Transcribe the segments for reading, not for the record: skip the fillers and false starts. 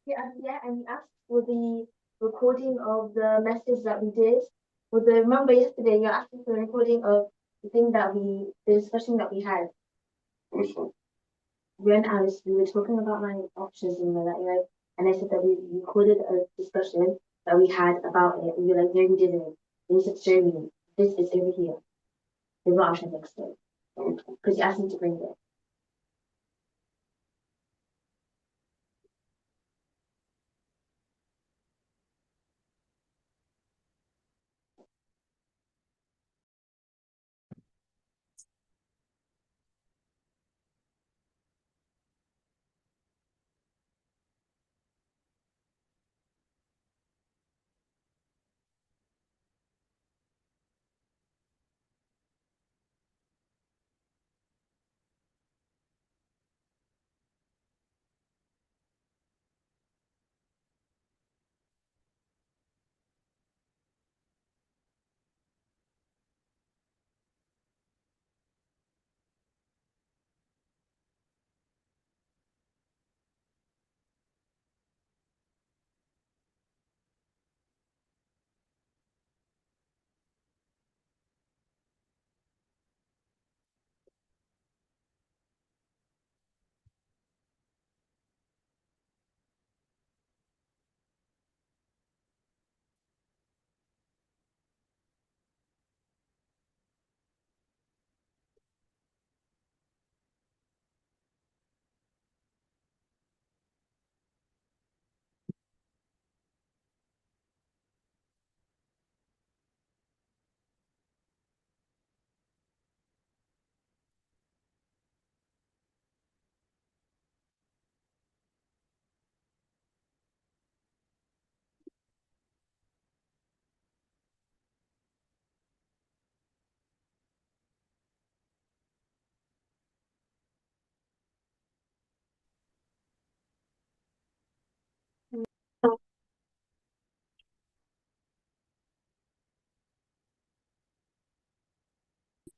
Yeah, and you asked for the recording of the message that we did. Remember yesterday you asked for the recording of the discussion that we had. Which one? When we were talking about my options and that, and I said that we recorded a discussion that we had about it. And you're like, no, we didn't. And you said, show me. This is over here. Is what I'm trying to explain. Because you asked me to bring it.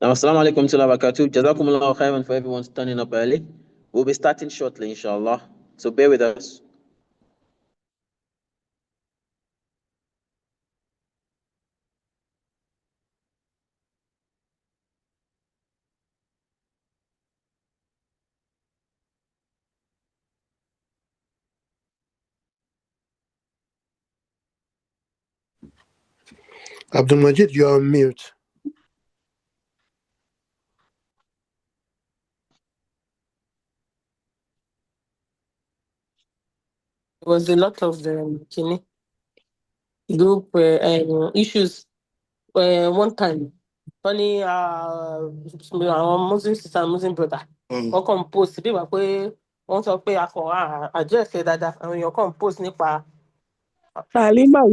Now, assalamu alaikum to barakatuh. Jazakumullah khairan for everyone turning up early. We'll be starting shortly, inshallah. So bear with us. Abdul Majid, you are on mute. There was a lot of group issues one time. Funny, our Muslim sister and Muslim brother. Wọ́n kàn post bí wà pé wọ́n sọ pé address ẹ̀ dáadáa àwọn èèyàn kàn post nípa. Halima,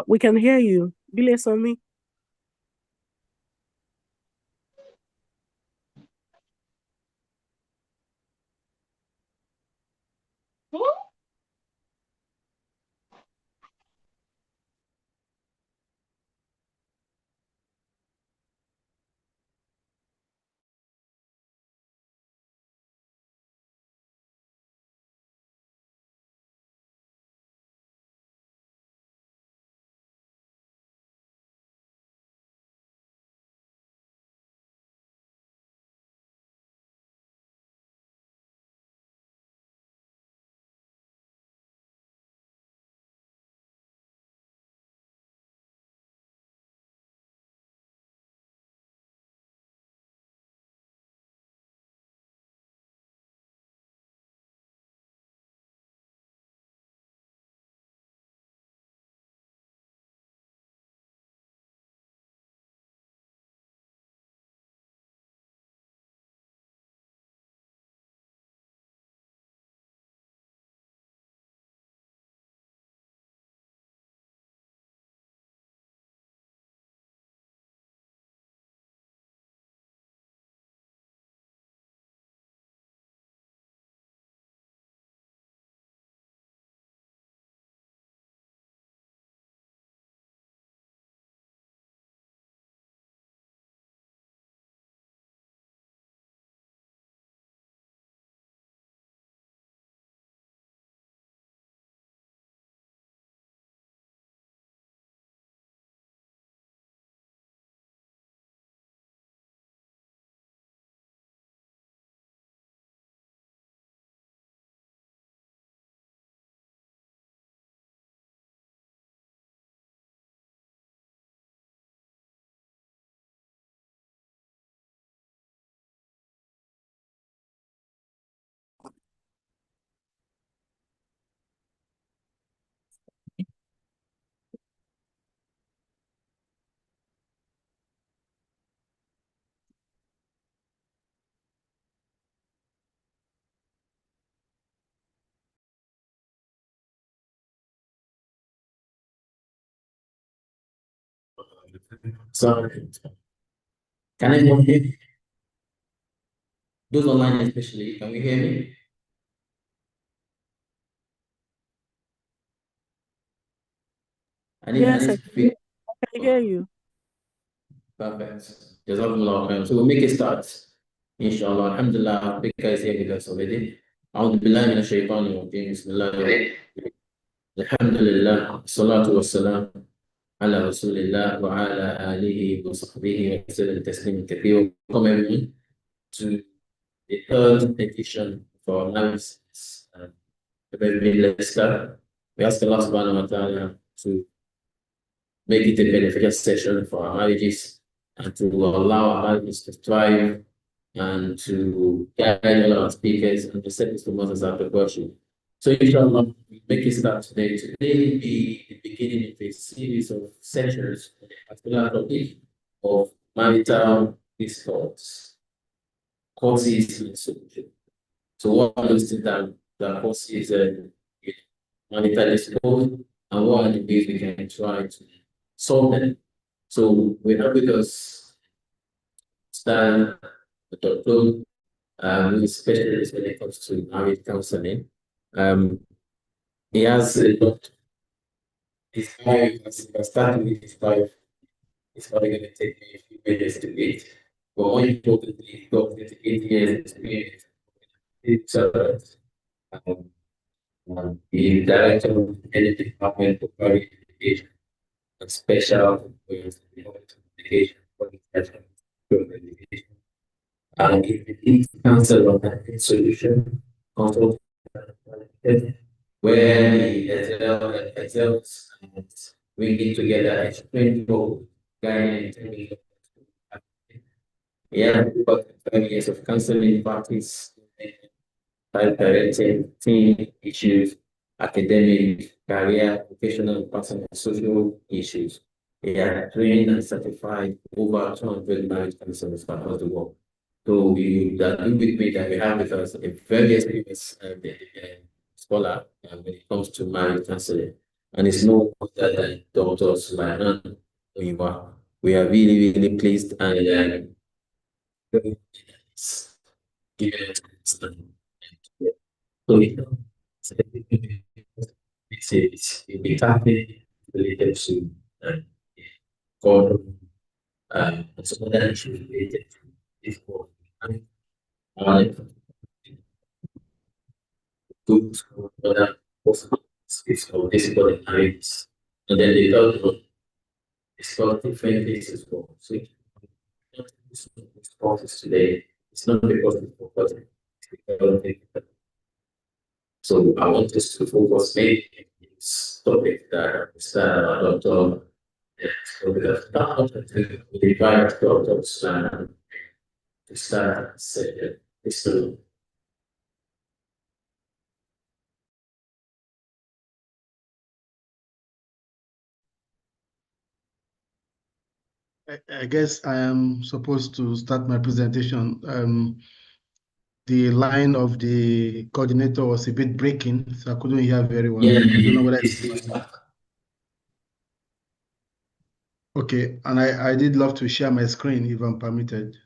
we can hear you. Bile Somi. So, can anyone hear me? Those online especially, can we hear me? Yes, I can hear you. Perfect. Jazakumullah khairan. So we'll make a start. Inshallah. Alhamdulillah, big guys here with us already. أعوذ بالله من الشيطان الرجيم بسم الله الرحمن الرحيم الحمد لله والصلاة والسلام على رسول الله وعلى آله وصحبه وسلم تسليما كثيرا. Welcome everyone to the third edition of our analysis. Let's start. We ask Allah subhanahu wa ta'ala to make it a beneficial session for our marriages and to allow our marriages to thrive and to guide all our speakers and to set us to Moses after worship. So inshallah, we make a start today. Today will be the beginning of a series of sessions on a particular topic of marital discourse, causes and solution. So what are those things that causes marital discourse and what are the ways we can try to solve them? So we have with us Stan, Dr. Who is a specialist when it comes to marriage counseling. He has a lot. His bio, as he started with his bio, it's probably going to take me a few minutes to read. but more importantly, got 8 years experience. It's the director of the Health Department of Public Education and special with the Health Education for education. And it leads council on that solution, consult where he excels and bringing together extreme goals, guiding. Yeah, about 5 years of counseling practice, parenting, teen issues, academic, career, vocational, personal, social issues. They are trained and certified over 200 marriage counselors across the world. So we that do with me that we have with us a very experienced scholar when it comes to marriage counseling. And it's no other than Dr. Sulaiman Oyiwa. We are really, really pleased and given so this is exactly related to God and some other issues related to this world. And good other possibilities of this body marriage. And then the third one is called different cases for so it's today. It's not because it's forgotten. It's because so I want us to focus maybe in this topic that Dr. So because not to invite Dr. Slan to start this. I guess I am supposed to start my presentation. The line of the coordinator was a bit breaking, so I couldn't hear very well. Yeah, I don't know whether it's okay. And I did love to share my screen if I'm permitted.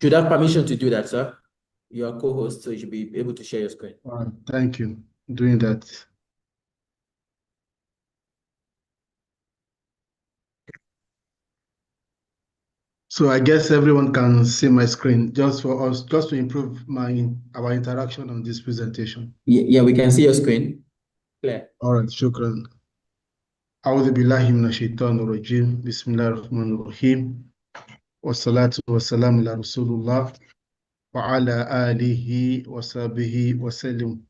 You should have permission to do that, sir. You are co-host, so you should be able to share your screen. All right, thank you. Doing that. So I guess everyone can see my screen just for us, just to improve our interaction on this presentation. Yeah, we can see your screen. Clear. All right, shukran. أعوذ بالله من الشيطان الرجيم بسم الله الرحمن الرحيم والصلاة والسلام على رسول الله وعلى آله وصحبه وسلم.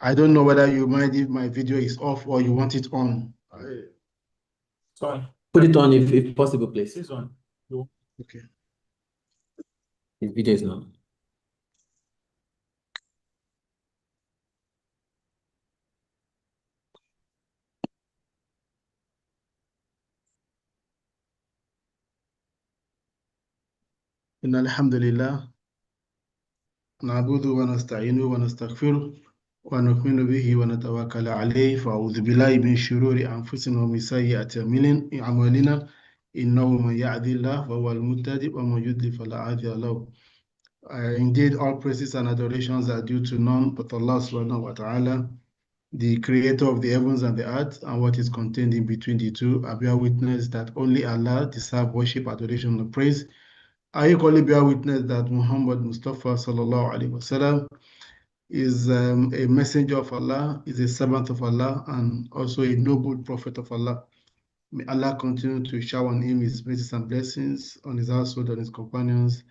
I don't know whether you mind if my video is off or you want it on. Sorry. Put it on if possible, please. This one. Okay. The video is not. إن الحمد لله نعبده ونستعينه ونستغفره ونؤمن به ونتوكل عليه فأعوذ بالله من شرور أنفسنا ومن سيئات أعمالنا إنه من يهد الله فهو المهتدي ومن يضلل فلا هادي له. Indeed, all praises and adorations are due to none but Allah subhanahu wa ta'ala, the creator of the heavens and the earth, and what is contained in between the two. I bear witness that only Allah deserves worship, adoration, and praise. I equally bear witness that Muhammad Mustafa sallallahu alaihi wasallam is a messenger of Allah, is a servant of Allah, and also a noble prophet of Allah. May Allah continue to shower on him his mercies and blessings, on his household and his companions,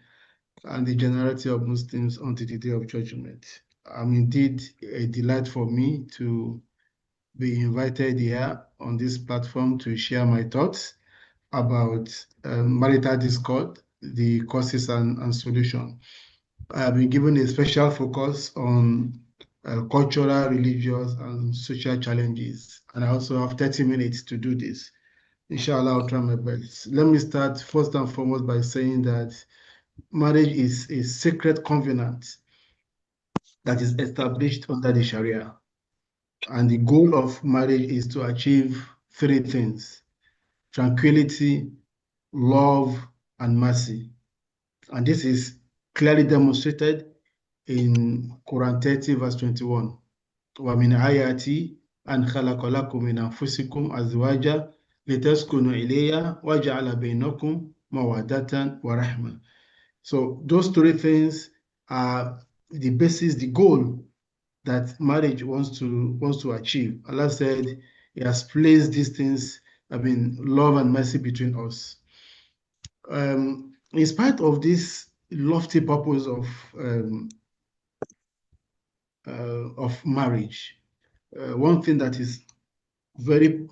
and the generality of Muslims until the day of judgment. Indeed a delight for me to be invited here on this platform to share my thoughts about marital discord, the causes and solution. I have been given a special focus on cultural, religious, and social challenges, and I also have 30 minutes to do this. Inshallah, I'll try my best. Let me start first and foremost by saying that marriage is a sacred covenant that is established under the Sharia. And the goal of marriage is to achieve three things: tranquility, love, and mercy. And this is clearly demonstrated in Quran 30, verse 21. وَمِنْ آيَاتِ أَنْ خَلَقَ لَكُم مِنْ أَنفُسِكُمْ أَزْوَاجًا لِتَسْكُنُوا إِلَيْهَا وَجَعَلَ بَيْنَكُمْ mawaddatan wa rahma. So those three things are the basis, the goal that marriage wants to achieve. Allah said He has placed these things, love and mercy between us. In spite of this lofty purpose of marriage, one thing that is very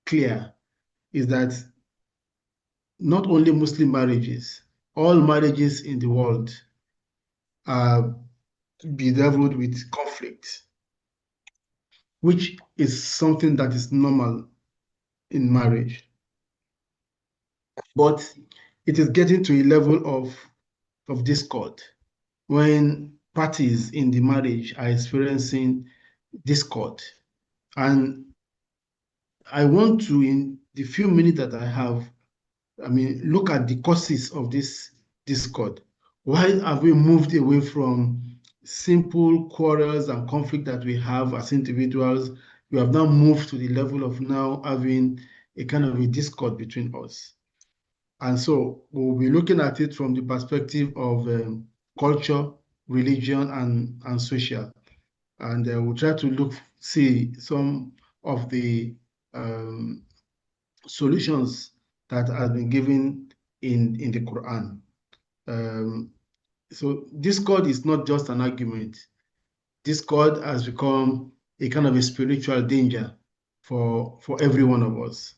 clear is that not only Muslim marriages, all marriages in the world are bedeviled with conflict, which is something that is normal in marriage. But it is getting to a level of discord when parties in the marriage are experiencing discord. And I want to, in the few minutes that I have, look at the causes of this discord. Why have we moved away from simple quarrels and conflict that we have as individuals? We have now moved to the level of now having a kind of a discord between us. And so we'll be looking at it from the perspective of culture, religion, and social. And we'll try to see some of the solutions that have been given in the Quran. So discord is not just an argument. Discord has become a kind of a spiritual danger for every one of us.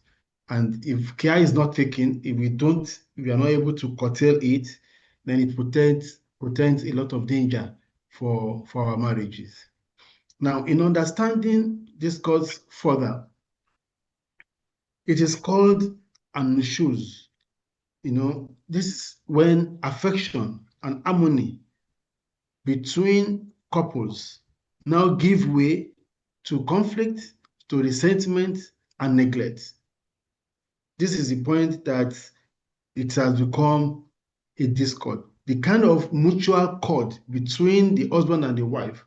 And if care is not taken, if we are not able to curtail it, then it portends a lot of danger for our marriages. Now, in understanding discord further, it is called an-nushuz. This is when affection and harmony between couples now give way to conflict, to resentment, and neglect. This is the point that it has become a discord. The kind of mutual accord between the husband and the wife,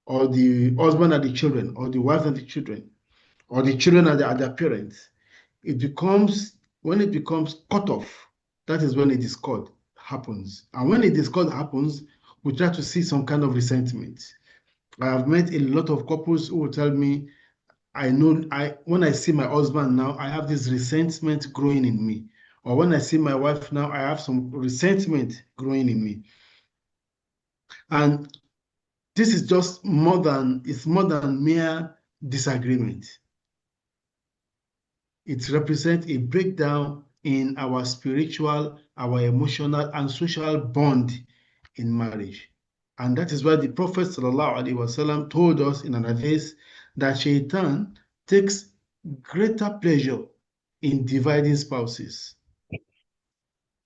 or the husband and the children, or the wife and the children, or the children and their parents, when it becomes cut off, that is when a discord happens. And when a discord happens, we try to see some kind of resentment. I have met a lot of couples who will tell me, when I see my husband now, I have this resentment growing in me. Or when I see my wife now, I have some resentment growing in me. And this is just more than mere disagreement. It represents a breakdown in our spiritual, our emotional, and social bond in marriage. And that is why the Prophet ﷺ told us in an hadith that Shaitan takes greater pleasure in dividing spouses.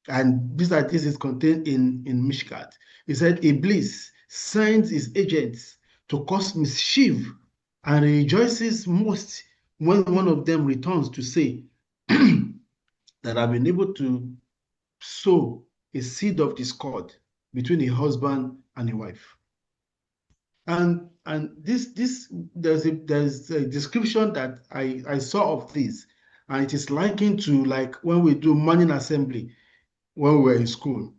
And this hadith is contained in Mishkat. He said, Iblis sends his agents to cause mischief and rejoices most when one of them returns to say that I've been able to sow a seed of discord between a husband and a wife. And there's a description that I saw of this, and it is likened to like when we do morning assembly when we were in school.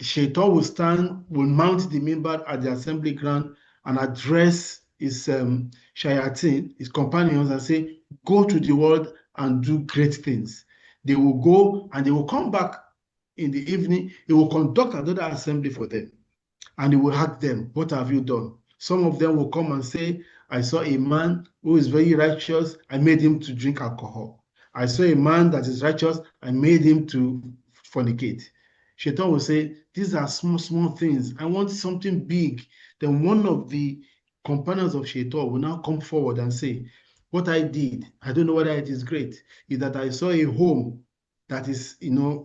Shaitan will mount the minbar at the assembly ground and address his shayateen, his companions, and say, go to the world and do great things. They will go and they will come back in the evening. He will conduct another assembly for them. And he will ask them, what have you done? Some of them will come and say, I saw a man who is very righteous. I made him to drink alcohol. I saw a man that is righteous. I made him to fornicate. Shaitan will say, these are small things. I want something big. Then one of the companions of Shaitan will now come forward and say, what I did, I don't know whether it is great, is that I saw a home that is,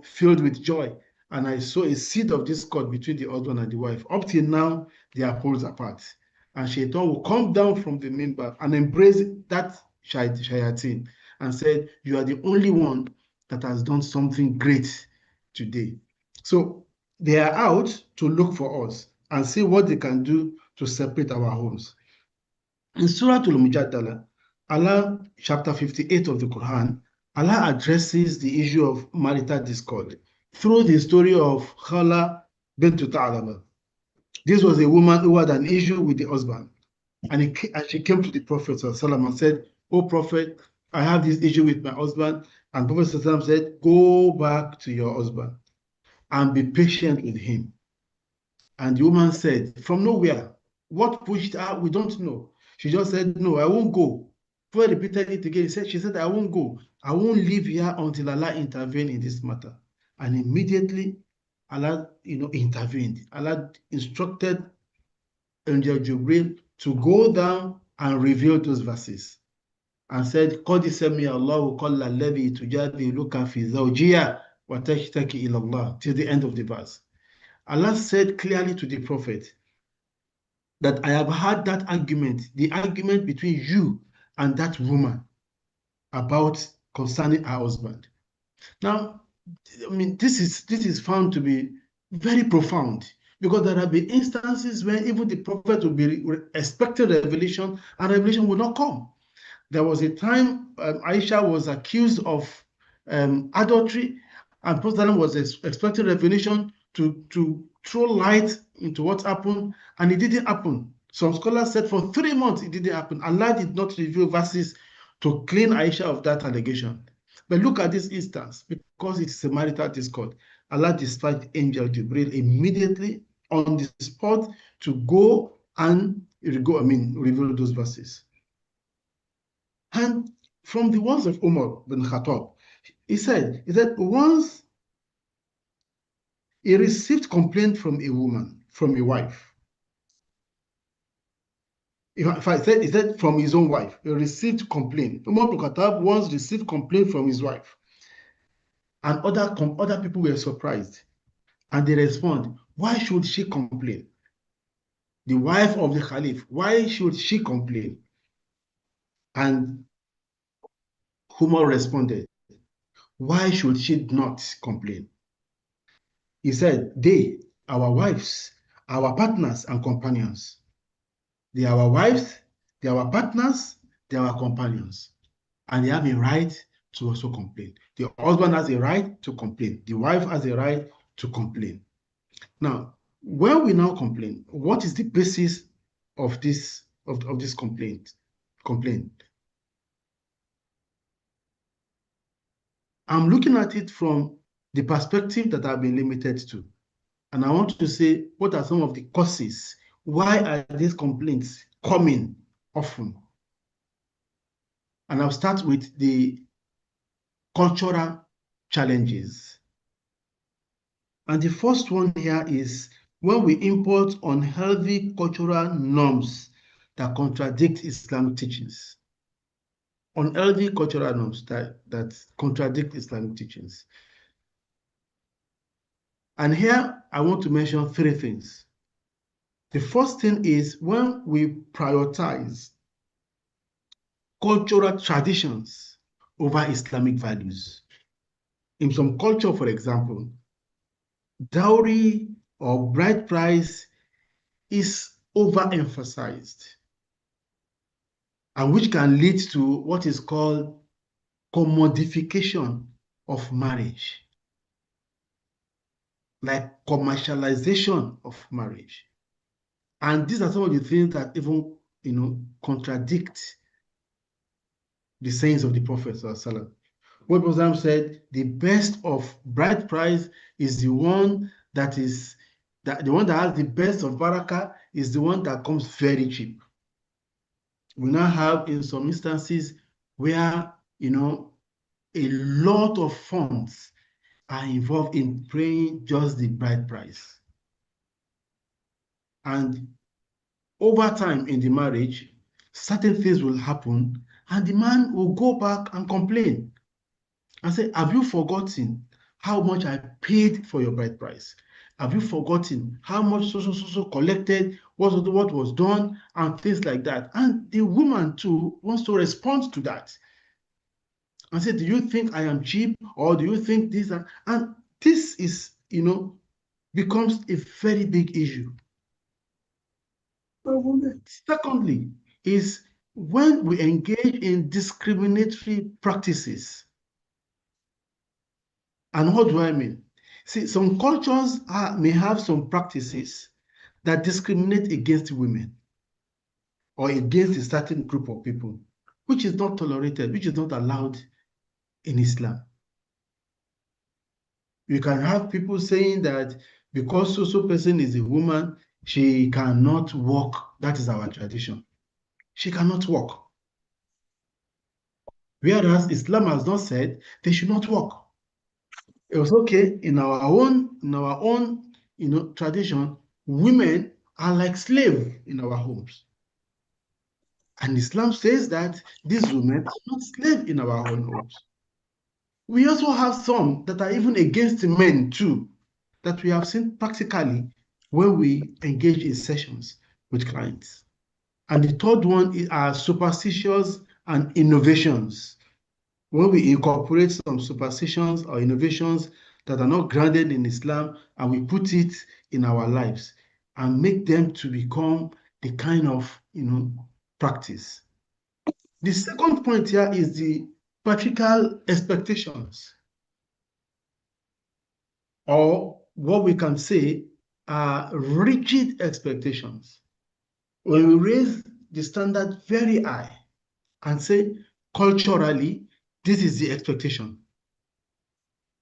filled with joy. And I saw a seed of discord between the husband and the wife. Up till now, they are poles apart. And Shaitan will come down from the minbar and embrace that shayateen and said, you are the only one that has done something great today. So they are out to look for us and see what they can do to separate our homes. In Surah Al-Mujadala, Allah, chapter 58 of the Quran, Allah addresses the issue of marital discord through the story of Khala bint Ta'alaba. This was a woman who had an issue with the husband. And she came to the Prophet and said, "Oh Prophet, I have this issue with my husband." And Prophet said, "Go back to your husband and be patient with him." And the woman said, from nowhere, what pushed her, we don't know. She just said, "No, I won't go." Prophet repeated it again. She said, "I won't go. I won't leave here until Allah intervene in this matter." And immediately Allah, intervened. Allah instructed Angel Jibril to go down and reveal those verses and said, قَدْ سَمِعَ اللَّهُ قَوْلَ الَّذِي تُجَادِلُكَ فِي زَوْجِهَا وَتَشْتَكِي إِلَى اللَّهِ, till the end of the verse. Allah said clearly to the Prophet that I have had that argument, the argument between you and that woman about concerning her husband. Now, I mean, this is found to be very profound, because there have been instances where even the prophet will be expecting revelation and revelation will not come. There was a time Aisha was accused of adultery, and Prophet was expecting revelation to throw light into what happened, and it didn't happen. Some scholars said for 3 months it didn't happen. Allah did not reveal verses to clean Aisha of that allegation. But look at this instance, because it's a marital discord. Allah dispatched Angel Jibril immediately on the spot to go and reveal those verses. And from the words of Umar bin Khattab, he said once he received complaint from a woman, from a wife. If I said, he said from his own wife, he received complaint. Umar bin Khattab once received complaint from his wife. And other people were surprised. And they respond, why should she complain? The wife of the Caliph, why should she complain? And Umar responded, why should she not complain? He said, they, our wives, our partners and companions. They are our wives, they are our partners, they are our companions. And they have a right to also complain. The husband has a right to complain. The wife has a right to complain. Now, when we now complain, what is the basis of this complaint? I'm looking at it from the perspective that I've been limited to. And I want to say, what are some of the causes? Why are these complaints coming often? And I'll start with the cultural challenges. And the first one here is when we import unhealthy cultural norms that contradict Islamic teachings. Unhealthy cultural norms that contradict Islamic teachings. And here I want to mention 3 things. The first thing is when we prioritize cultural traditions over Islamic values. In some culture, for example, dowry or bride price is overemphasized, and which can lead to what is called commodification of marriage, like commercialization of marriage. And these are some of the things that even contradict the sayings of the Prophet ﷺ. What Prophet said, the best of bride price is the one that has the best of barakah is the one that comes very cheap. We now have in some instances where a lot of funds are involved in paying just the bride price. And over time in the marriage, certain things will happen and the man will go back and complain and say, have you forgotten how much I paid for your bride price? Have you forgotten how much so collected, what was done, and things like that? And the woman too wants to respond to that and say, do you think I am cheap? Or do you think this? And this is, becomes a very big issue. Secondly, is when we engage in discriminatory practices And what do I mean? See, some cultures may have some practices that discriminate against women or against a certain group of people, which is not tolerated, which is not allowed in Islam. You can have people saying that because so person is a woman, she cannot walk. That is our tradition. She cannot walk. Whereas Islam has not said they should not walk. It was okay in our own tradition, women are like slaves in our homes. And Islam says that these women are not slaves in our own homes. We also have some that are even against men too, that we have seen practically when we engage in sessions with clients. And the third one are superstitions and innovations. When we incorporate some superstitions or innovations that are not grounded in Islam and we put it in our lives and make them to become the kind of practice. The second point here is the patriarchal expectations, or what we can say are rigid expectations. When we raise the standard very high and say culturally, this is the expectation.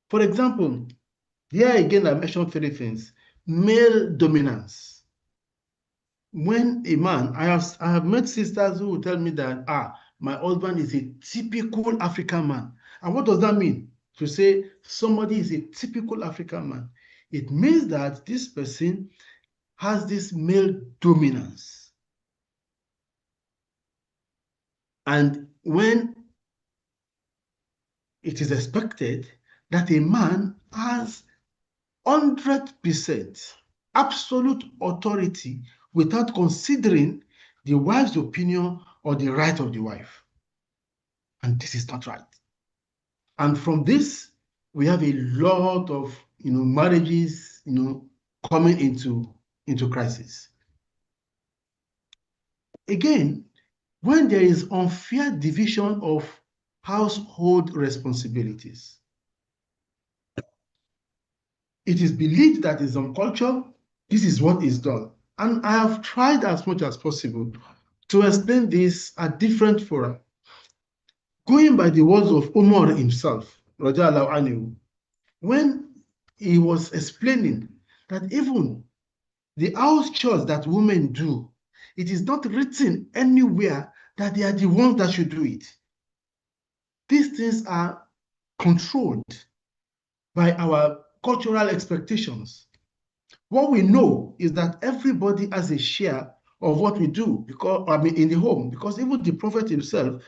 For example, here again I mentioned three things. Male dominance. When a man, I have met sisters who will tell me that my husband is a typical African man. And what does that mean? To say somebody is a typical African man, it means that this person has this male dominance. And when it is expected that a man has 100% absolute authority without considering the wife's opinion or the right of the wife. And this is not right. And from this, we have a lot of marriages coming into crisis. Again, when there is unfair division of household responsibilities, it is believed that in some culture, this is what is done. And I have tried as much as possible to explain this at different fora. Going by the words of Umar himself, radiallahu anhu, when he was explaining that even the house chores that women do, it is not written anywhere that they are the ones that should do it. These things are controlled by our cultural expectations. What we know is that everybody has a share of what we do in the home, because even the Prophet himself,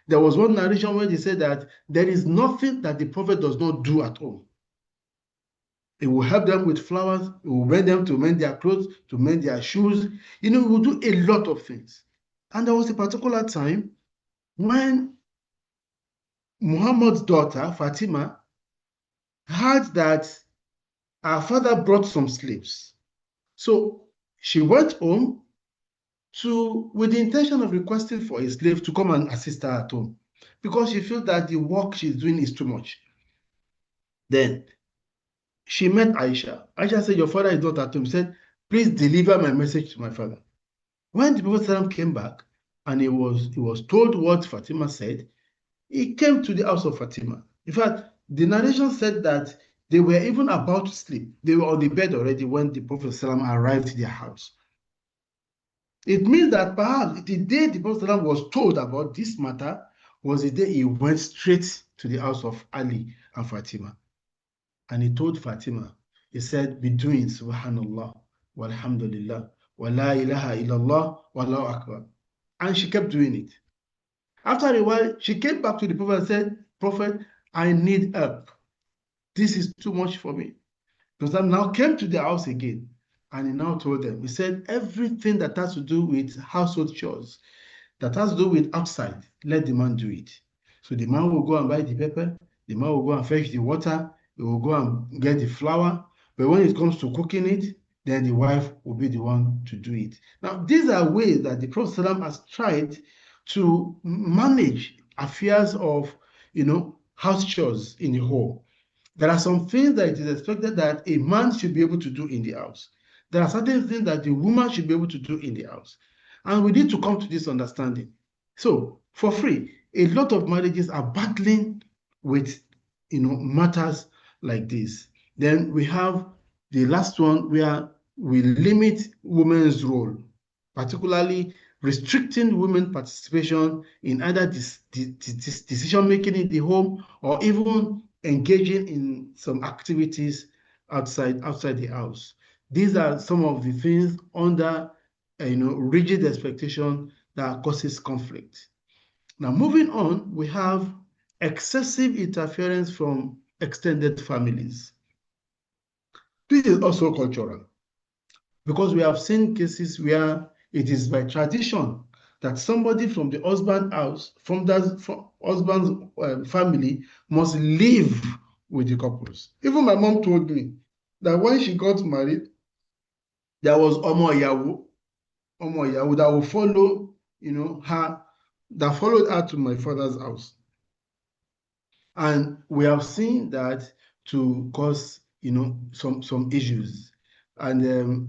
there was one narration where he said that there is nothing that the Prophet does not do at home. He will help them with flowers, he will mend them to mend their clothes, to mend their shoes. He will do a lot of things. And there was a particular time when Muhammad's daughter, Fatima, heard that her father brought some slaves. So she went home with the intention of requesting for a slave to come and assist her at home, because she feels that the work she's doing is too much. Then she met Aisha. Aisha said, your father is not at home. She said, please deliver my message to my father. When the Prophet came back and he was told what Fatima said, he came to the house of Fatima. In fact, the narration said that they were even about to sleep. They were on the bed already when the Prophet arrived at their house. It means that perhaps the day the Prophet was told about this matter was the day he went straight to the house of Ali and Fatima. And he told Fatima, he said, be doing Subhanallah, walhamdulillah, wa la ilaha illallah, wallahu akbar. And she kept doing it. After a while, she came back to the Prophet and said, Prophet, I need help. This is too much for me. Prophet now came to the house again, and he now told them, he said, everything that has to do with household chores, that has to do with outside, let the man do it. So the man will go and buy the pepper, the man will go and fetch the water, he will go and get the flour, but when it comes to cooking it, then the wife will be the one to do it. Now, these are ways that the Prophet has tried to manage affairs of, house chores in the home. There are some things that it is expected that a man should be able to do in the house. There are certain things that the woman should be able to do in the house. And we need to come to this understanding. So, for free, a lot of marriages are battling with matters like this. Then we have the last one where we limit women's role, particularly restricting women's participation in either decision making in the home or even engaging in some activities outside the house. These are some of the things under rigid expectation that causes conflict. Now, moving on, we have excessive interference from extended families. This is also cultural, because we have seen cases where it is by tradition that somebody from the husband's house, from husband's family, must live with the couples. Even my mom told me that when she got married, there was Omo Iyawo that will follow, her, that followed her to my father's house. And we have seen that to cause, some issues. And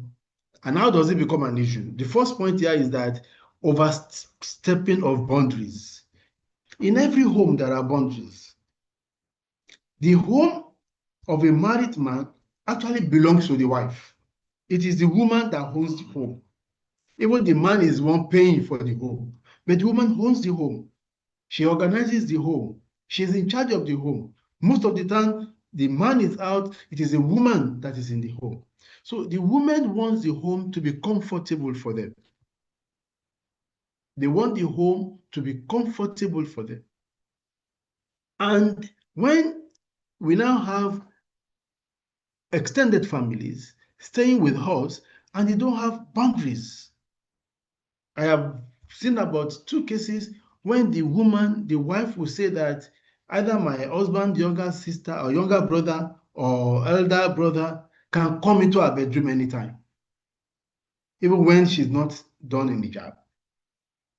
how does it become an issue? The first point here is that overstepping of boundaries. In every home, there are boundaries. The home of a married man actually belongs to the wife. It is the woman that owns the home. Even the man is one paying for the home, but the woman owns the home. She organizes the home. She's in charge of the home. Most of the time, the man is out. It is a woman that is in the home. So the woman wants the home to be comfortable for them. They want the home to be comfortable for them. And when we now have extended families staying with us and they don't have boundaries, I have seen about 2 cases when the wife will say that either my husband, younger sister, or younger brother, or elder brother can come into her bedroom anytime, even when she's not done in the job.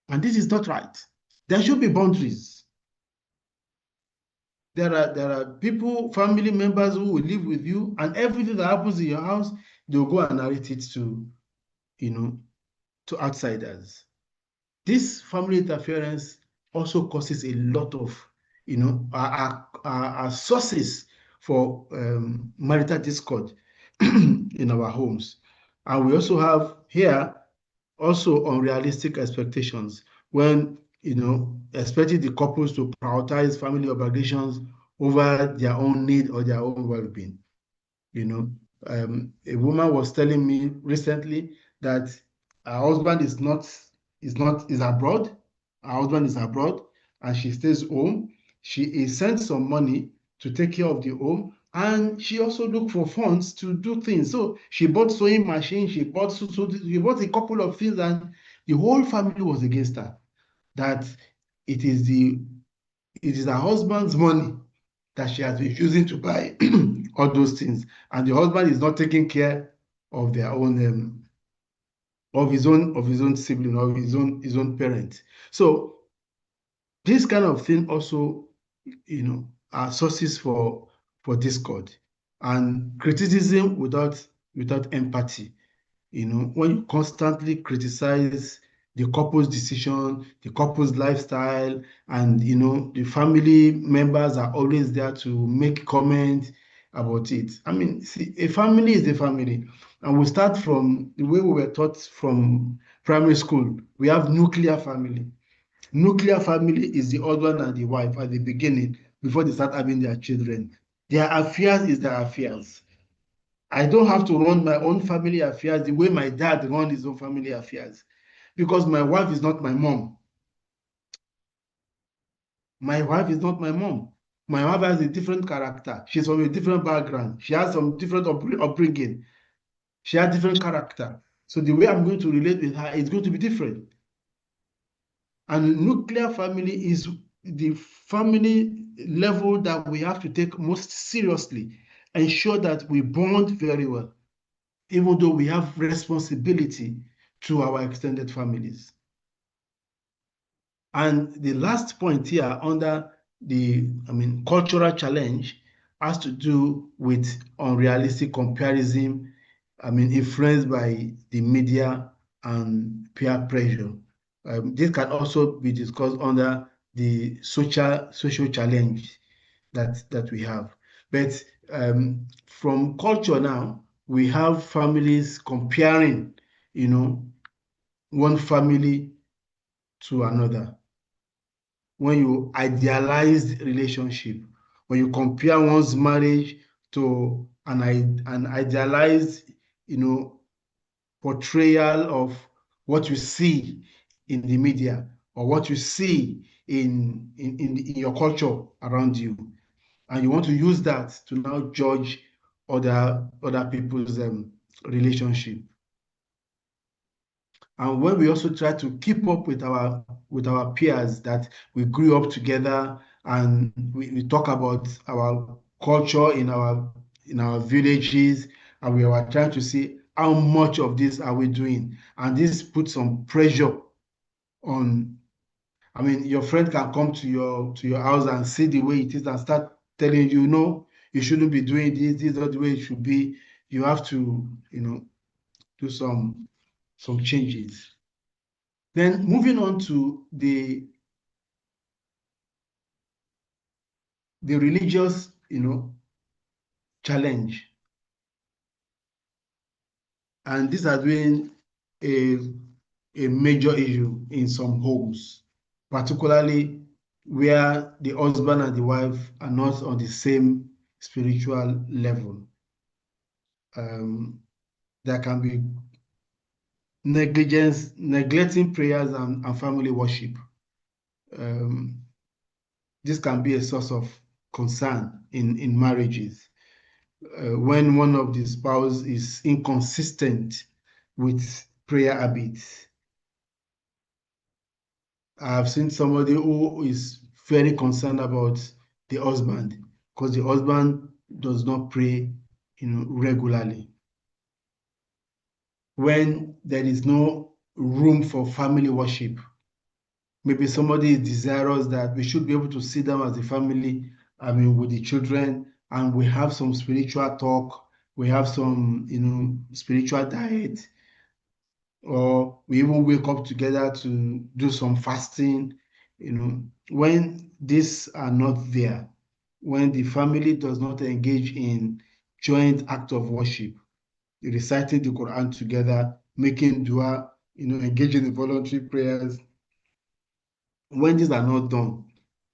And this is not right. There should be boundaries. There are people, family members who will live with you, and everything that happens in your house, they'll go and narrate it to outsiders. This family interference also causes a lot of, our sources for marital discord in our homes. And we also have here also unrealistic expectations when, expecting the couples to prioritize family obligations over their own need or their own well-being. A woman was telling me recently that her husband is abroad. Her husband is abroad and she stays home. She sent some money to take care of the home, and she also looked for funds to do things. So she bought sewing machine, she bought a couple of things, and the whole family was against her. That it is her husband's money that she has been using to buy all those things, and the husband is not taking care of their own of his own sibling or his own parent. So this kind of thing also, are sources for discord and criticism without empathy. When you constantly criticize the couple's decision, the couple's lifestyle, and the family members are always there to make comments about it. I mean, see, a family is a family, and we start from the way we were taught from primary school. We have nuclear family. Nuclear family is the husband and the wife at the beginning before they start having their children. Their affairs is their affairs. I don't have to run my own family affairs the way my dad ran his own family affairs, because my wife is not my mom. My wife is not my mom. My wife has a different character. She's from a different background. She has some different upbringing. She has different character. So the way I'm going to relate with her is going to be different. And nuclear family is the family level that we have to take most seriously, ensure that we bond very well, even though we have responsibility to our extended families. And the last point here under the, cultural challenge, has to do with unrealistic comparison, influenced by the media and peer pressure. This can also be discussed under the social challenge that we have. But from culture now, we have families comparing, one family to another. When you idealize relationship, when you compare one's marriage to an idealized, portrayal of what you see in the media or what you see in your culture around you, and you want to use that to now judge other people's relationship. And when we also try to keep up with our peers that we grew up together, and we talk about our culture in our villages, and we are trying to see how much of this are we doing, and this puts some pressure on. Your friend can come to your house and see the way it is and start telling you, no, you shouldn't be doing this. This is not the way it should be. You have to, do some changes. Then moving on to the religious, challenge, and these are doing a major issue in some homes, particularly where the husband and the wife are not on the same spiritual level. There can be neglecting prayers and family worship. This can be a source of concern in marriages when one of the spouse is inconsistent with prayer habits. I've seen somebody who is very concerned about the husband because the husband does not pray, regularly. When there is no room for family worship, maybe somebody is desirous that we should be able to sit down as a family, with the children, and we have some spiritual talk, we have some, spiritual diet, or we even wake up together to do some fasting. When these are not there, when the family does not engage in joint act of worship, reciting the Quran together, making dua, engaging in voluntary prayers, when these are not done,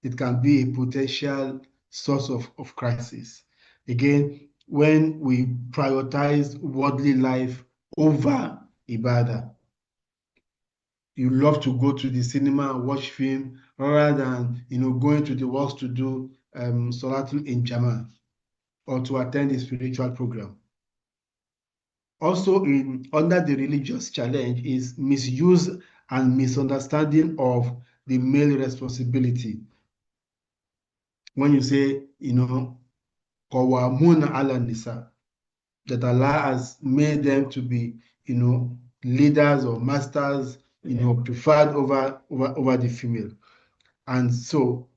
it can be a potential source of crisis. Again, when we prioritize worldly life over ibadah, you love to go to the cinema and watch film rather than going to the works to do Salatul in Jama or to attend a spiritual program. Also, under the religious challenge is misuse and misunderstanding of the male responsibility. When you say, Qawwamuna ala nisa, that Allah has made them to be, leaders or masters, preferred over the female. And so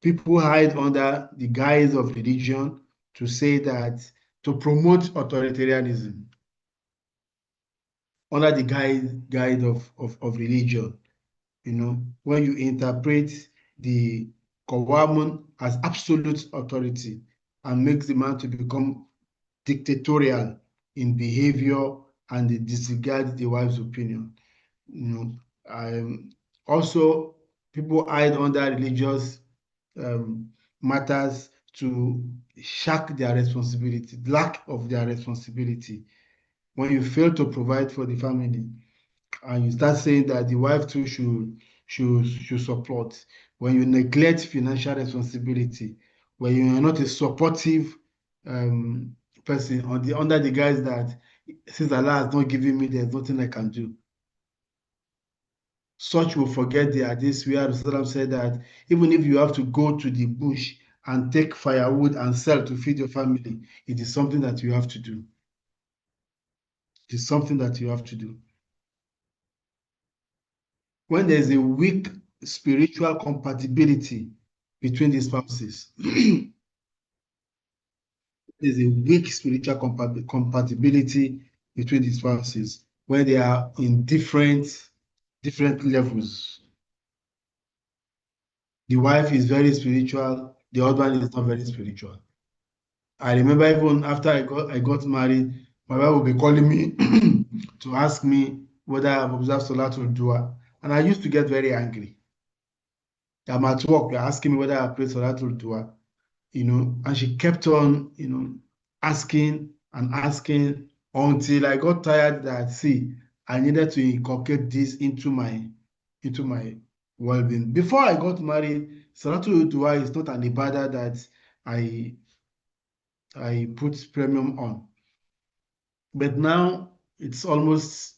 people hide under the guise of religion to say that, to promote authoritarianism under the guide of religion. When you interpret the Qawamun as absolute authority and makes the man to become dictatorial in behavior and disregard the wife's opinion. Also, people hide under religious matters to shirk their responsibility, lack of their responsibility. When you fail to provide for the family, and you start saying that the wife too should support, when you neglect financial responsibility, when you are not a supportive person under the guise that since Allah has not given me, there's nothing I can do. Such will forget the hadith where Rasulullah said that even if you have to go to the bush and take firewood and sell to feed your family, it is something that you have to do. It is something that you have to do. When there's a weak spiritual compatibility between the spouses, there's a weak spiritual compatibility between the spouses when they are in different levels. The wife is very spiritual, the husband is not very spiritual. I remember even after I got married, my wife would be calling me to ask me whether I've observed Salatul Dua. And I used to get very angry. I'm at work, you're asking me whether I prayed Salatul Dua, and she kept on, asking and asking until I got tired that, see, I needed to inculcate this into my well-being. Before I got married, Salatul Dua is not an ibadah that I put premium on. But now it's almost,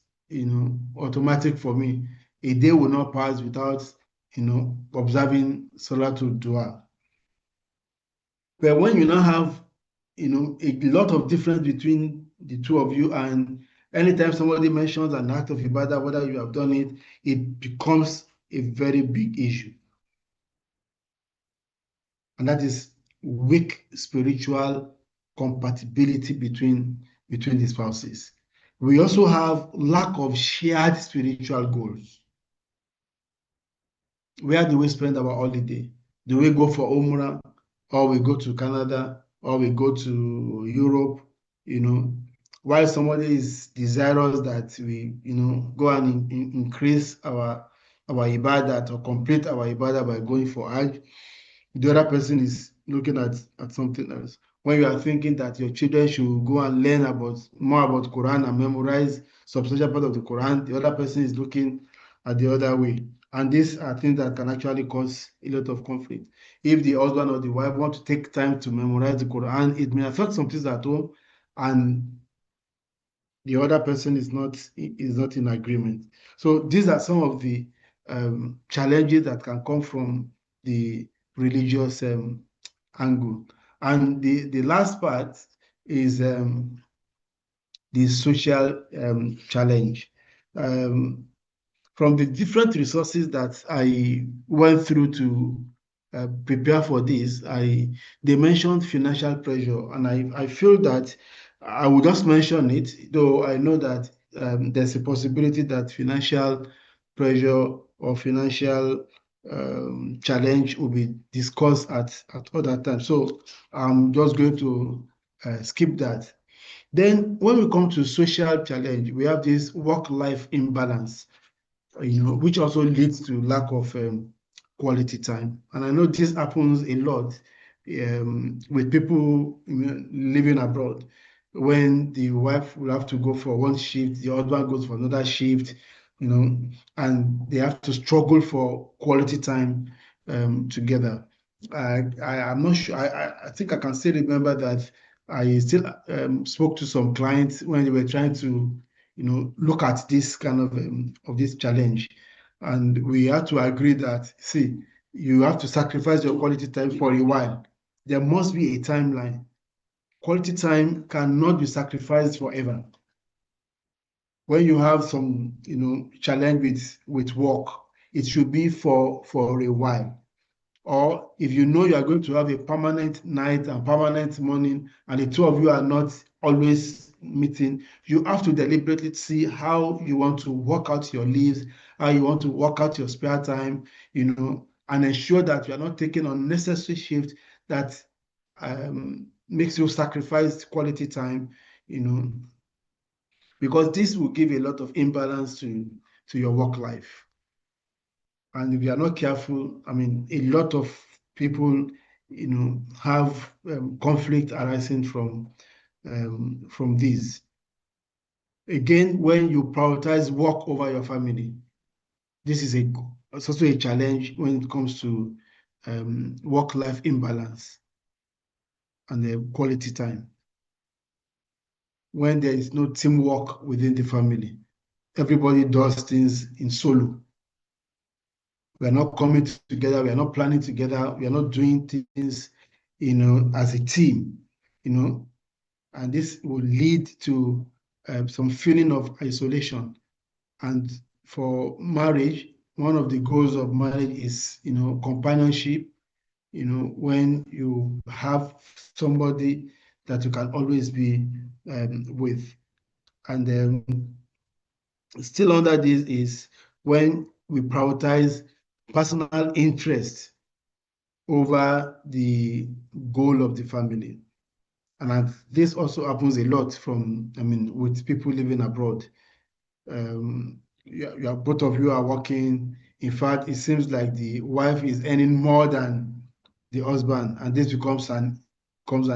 automatic for me. A day will not pass without, observing Salatul Dua. But when you now have, a lot of difference between the two of you, and anytime somebody mentions an act of ibadah, whether you have done it, it becomes a very big issue. And that is weak spiritual compatibility between the spouses. We also have lack of shared spiritual goals. Where do we spend our holiday? Do we go for Umrah, or we go to Canada, or we go to Europe? While somebody is desirous that we, go and increase our ibadah or complete our ibadah by going for Hajj, the other person is looking at something else. When you are thinking that your children should go and learn more about Quran and memorize substantial part of the Quran, the other person is looking at the other way. And these are things that can actually cause a lot of conflict. If the husband or the wife want to take time to memorize the Quran, it may affect some things at home, and the other person is not in agreement. So these are some of the challenges that can come from the religious angle. And the last part is the social challenge. From the different resources that I went through to prepare for this, they mentioned financial pressure, and I feel that I will just mention it, though I know that there's a possibility that financial pressure or financial challenge will be discussed at other times. So I'm just going to skip that. Then when we come to social challenge, we have this work-life imbalance, which also leads to lack of quality time. And I know this happens a lot with people living abroad. When the wife will have to go for one shift, the husband goes for another shift, and they have to struggle for quality time together. I'm not sure. I think I can still remember that I still spoke to some clients when they were trying to look at this kind of this challenge. And we had to agree that, see, you have to sacrifice your quality time for a while. There must be a timeline. Quality time cannot be sacrificed forever. When you have some, challenge with work, it should be for a while. Or if you know you are going to have a permanent night and permanent morning, and the two of you are not always meeting, you have to deliberately see how you want to work out your leaves, how you want to work out your spare time, and ensure that you are not taking unnecessary shift that makes you sacrifice quality time, because this will give a lot of imbalance to your work life. And if you are not careful, I mean, a lot of people, have conflict arising from this. Again, when you prioritize work over your family, this is it's also a challenge when it comes to work-life imbalance and the quality time. When there is no teamwork within the family, everybody does things in solo. We are not coming together. We are not planning together. We are not doing things, as a team, and this will lead to some feeling of isolation. And for marriage, one of the goals of marriage is, companionship. When you have somebody that you can always be with. And still under this is when we prioritize personal interest over the goal of the family. And this also happens a lot with people living abroad. Both of you are working. In fact, it seems like the wife is earning more than the husband, and this becomes an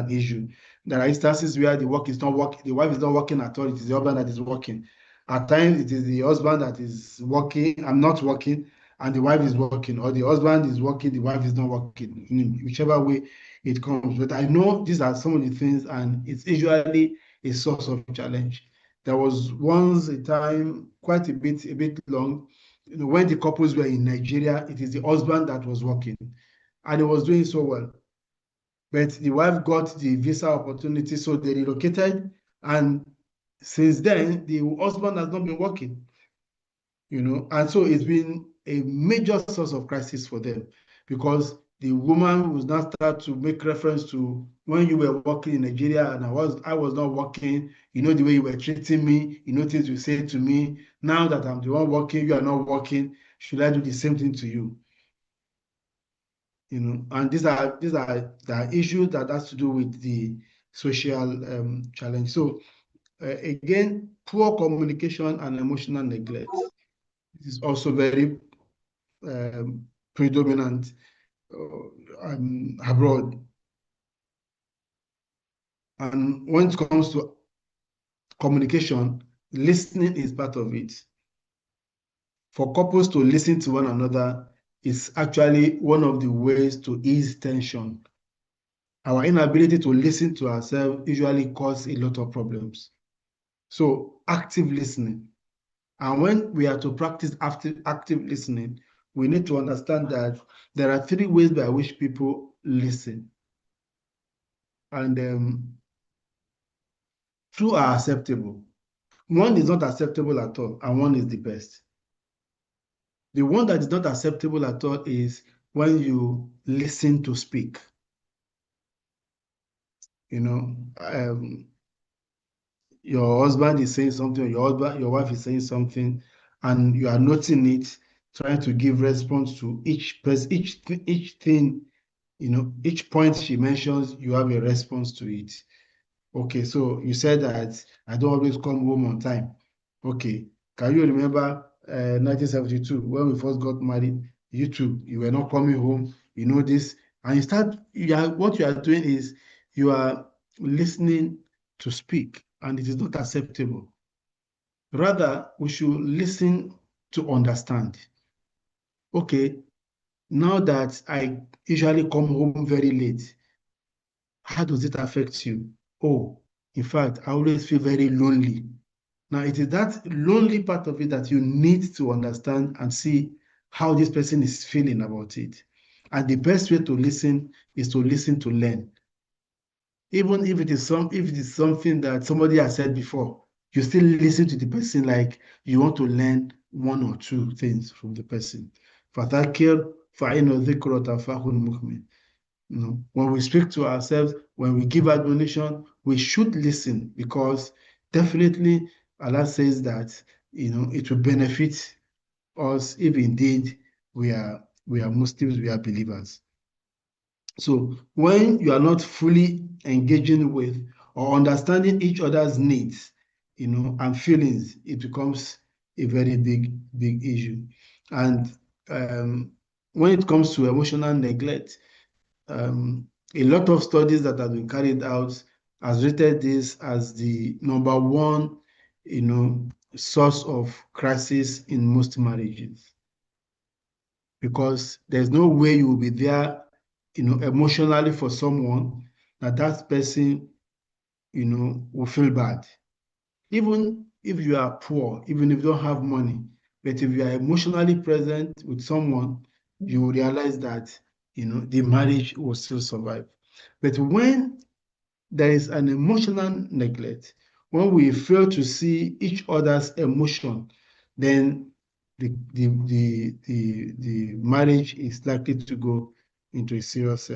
issue. There are instances where the wife is not working at all. It is the husband that is working. At times, it is the husband that is working. I'm not working, and the wife is working, or the husband is working, the wife is not working. Whichever way it comes. But I know these are some of the things, and it's usually a source of challenge. There was once a time, quite a bit long, when the couples were in Nigeria, it is the husband that was working, and he was doing so well. But the wife got the visa opportunity, so they relocated, and since then, the husband has not been working. And so it's been a major source of crisis for them, because the woman will now start to make reference to when you were working in Nigeria and I was not working, the way you were treating me, things you said to me. Now that I'm the one working, you are not working. Should I do the same thing to you? And these are the issues that has to do with the social challenge. So again, poor communication and emotional neglect. This is also very predominant abroad. And when it comes to communication, listening is part of it. For couples to listen to one another is actually one of the ways to ease tension. Our inability to listen to ourselves usually causes a lot of problems. So active listening. And when we are to practice active listening, we need to understand that there are 3 ways by which people listen. And 2 are acceptable. One is not acceptable at all, and one is the best. The one that is not acceptable at all is when you listen to speak. Your husband is saying something, or your wife is saying something, and you are noting it, trying to give response to each thing, each point she mentions, you have a response to it. Okay, so you said that I don't always come home on time. Okay, can you remember 1972 when we first got married? You were not coming home. This, and what you are doing is you are listening to speak, and it is not acceptable. Rather, we should listen to understand. Okay, now that I usually come home very late, how does it affect you? Oh, in fact, I always feel very lonely. Now, it is that lonely part of it that you need to understand and see how this person is feeling about it. And the best way to listen is to listen to learn. Even if it is something that somebody has said before, you still listen to the person like you want to learn 1 or 2 things from the person. فَذَكِّرْ فَإِنَّ الذِّكْرَ تَنفَعُ الْمُؤْمِنِينَ. When we speak to ourselves, when we give admonition, we should listen, because definitely Allah says that it will benefit us if indeed we are Muslims, we are believers. So when you are not fully engaging with or understanding each other's needs, and feelings, it becomes a very big issue. And when it comes to emotional neglect, a lot of studies that have been carried out has rated this as the number 1, source of crisis in most marriages. Because there's no way you will be there, emotionally for someone that person, will feel bad. Even if you are poor, even if you don't have money, but if you are emotionally present with someone, you will realize that, the marriage will still survive. But when there is an emotional neglect, when we fail to see each other's emotion, then the marriage is likely to go into a serious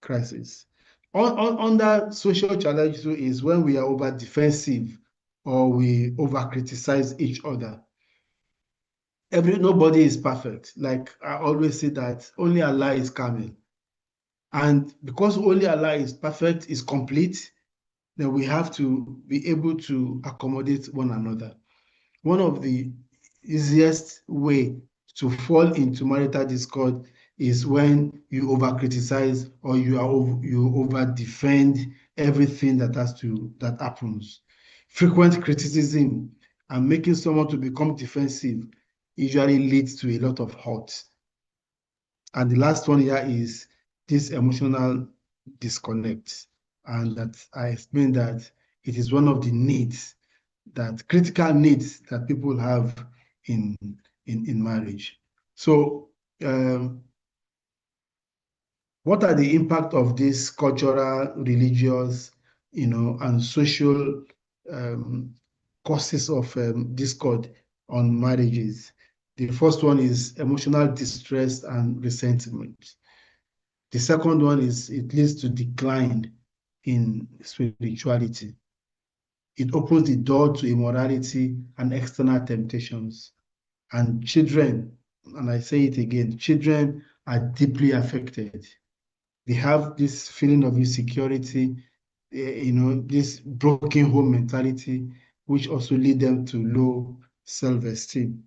crisis. Under social challenge is when we are over defensive or we over criticize each other. Nobody is perfect. Like I always say that only Allah is Kamil. And because only Allah is perfect, is complete, then we have to be able to accommodate one another. One of the easiest way to fall into marital discord is when you over criticize or you over defend everything that happens. Frequent criticism and making someone to become defensive usually leads to a lot of hurt. And the last one here is this emotional disconnect. And that I explained that it is one of the needs, that critical needs that people have in marriage. So what are the impact of this cultural, religious, and social causes of discord on marriages? The first one is emotional distress and resentment. The second one is it leads to decline in spirituality. It opens the door to immorality and external temptations. And children, and I say it again, children are deeply affected. They have this feeling of insecurity, this broken home mentality, which also lead them to low self-esteem.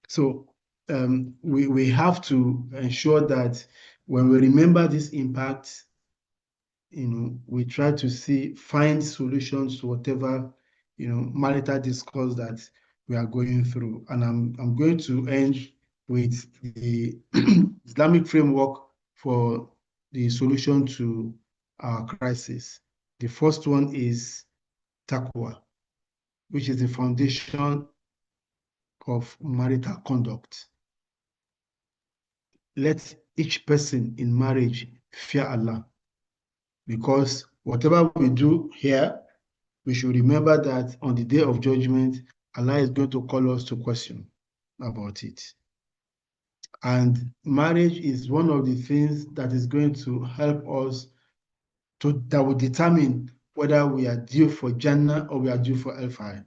So we have to ensure that when we remember this impact, we try to find solutions to whatever, marital discourse that we are going through. And I'm going to end with the Islamic framework for the solution to our crisis. The first one is taqwa, which is the foundation of marital conduct. Let each person in marriage fear Allah, because whatever we do here, we should remember that on the day of judgment, Allah is going to call us to question about it. And marriage is one of the things that is going to help us that will determine whether we are due for Jannah or we are due for Hellfire.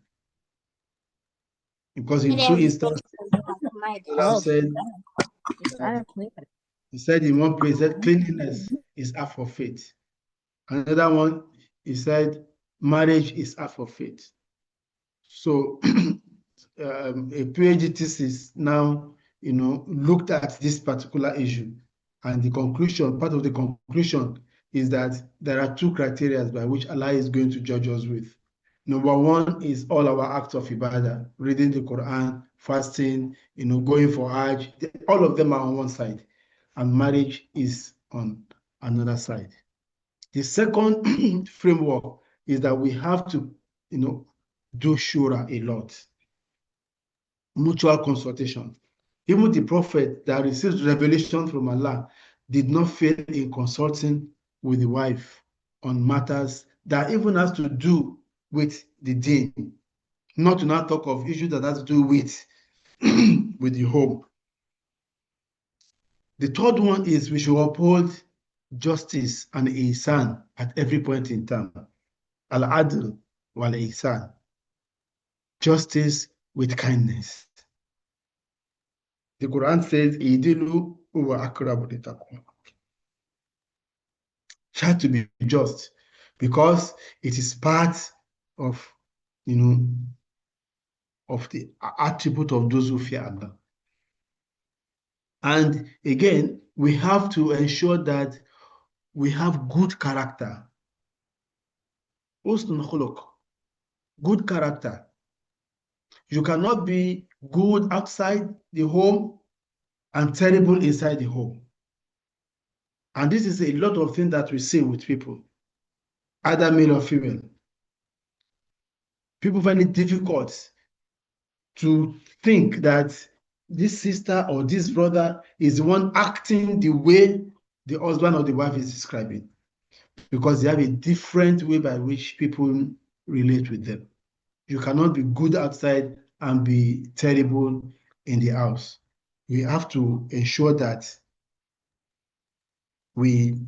Because in two instances, Allah he said in one place that cleanliness is half of faith. Another one, he said marriage is half of faith. So a PhD thesis now, looked at this particular issue, and part of the conclusion is that there are two criteria by which Allah is going to judge us with. Number one is all our acts of ibadah, reading the Quran, fasting, going for Hajj. All of them are on one side, and marriage is on another side. The second framework is that we have to, do shura a lot. Mutual consultation. Even the prophet that receives revelation from Allah did not fail in consulting with the wife on matters that even has to do with the deen, not to not talk of issues that has to do with with the home. The third one is we should uphold justice and ihsan at every point in time. Al-adl wal ihsan. Justice with kindness. The Quran says, "Idilu huwa aqrabu littaqwa." Try to be just, because it is part of, of the attribute of those who fear Allah. And again, we have to ensure that we have good character. Husnul khuluq, good character. You cannot be good outside the home and terrible inside the home. And this is a lot of things that we see with people, either male or female. People find it difficult to think that this sister or this brother is the one acting the way the husband or the wife is describing, because they have a different way by which people relate with them. You cannot be good outside and be terrible in the house. We have to ensure that we,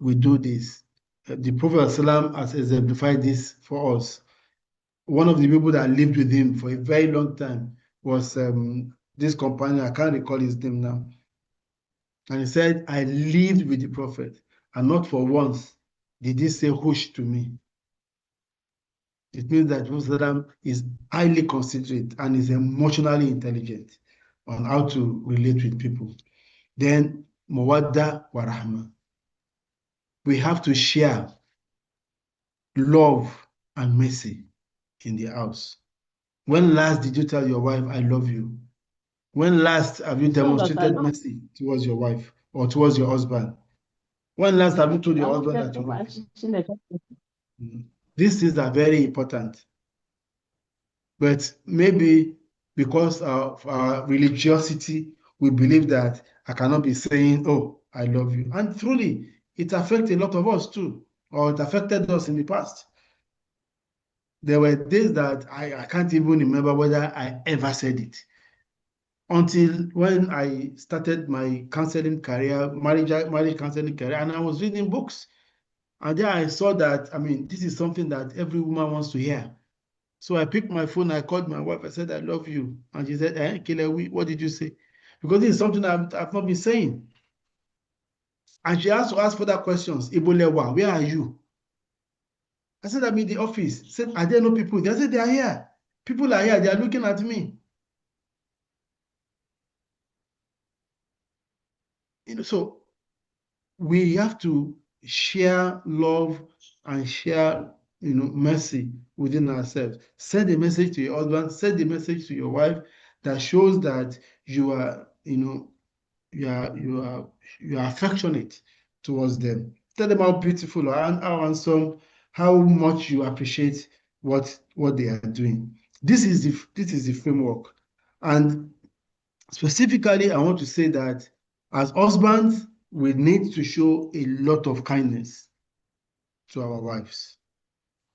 we do this. The Prophet ﷺ has exemplified this for us. One of the people that lived with him for a very long time was this companion. I can't recall his name now. And he said, I lived with the Prophet, and not for once did he say hush to me. It means that Prophet is highly considerate and is emotionally intelligent on how to relate with people. Then, mawadda wa rahma. We have to share love and mercy in the house. When last did you tell your wife, I love you? When last have you demonstrated mercy towards your wife or towards your husband? When last have you told your husband that you love him? These things are very important. But maybe because of our religiosity, we believe that I cannot be saying, oh, I love you. And truly, it affects a lot of us too, or it affected us in the past. There were days that I can't even remember whether I ever said it. Until when I started my counseling career, marriage counseling career, and I was reading books. And there I saw that, this is something that every woman wants to hear. So I picked my phone, I called my wife, I said, I love you. And she said, Kilewi, what did you say? Because this is something I've not been saying. And she has to ask further questions. Ibolewa, where are you? I said, I'm in the office. I said, are there no people? They said, they are here. People are here, they are looking at me. So we have to share love and share mercy within ourselves. Send a message to your husband, send a message to your wife that shows that you are affectionate towards them. Tell them how beautiful or how handsome, how much you appreciate what they are doing. This is the framework. And specifically, I want to say that as husbands, we need to show a lot of kindness to our wives.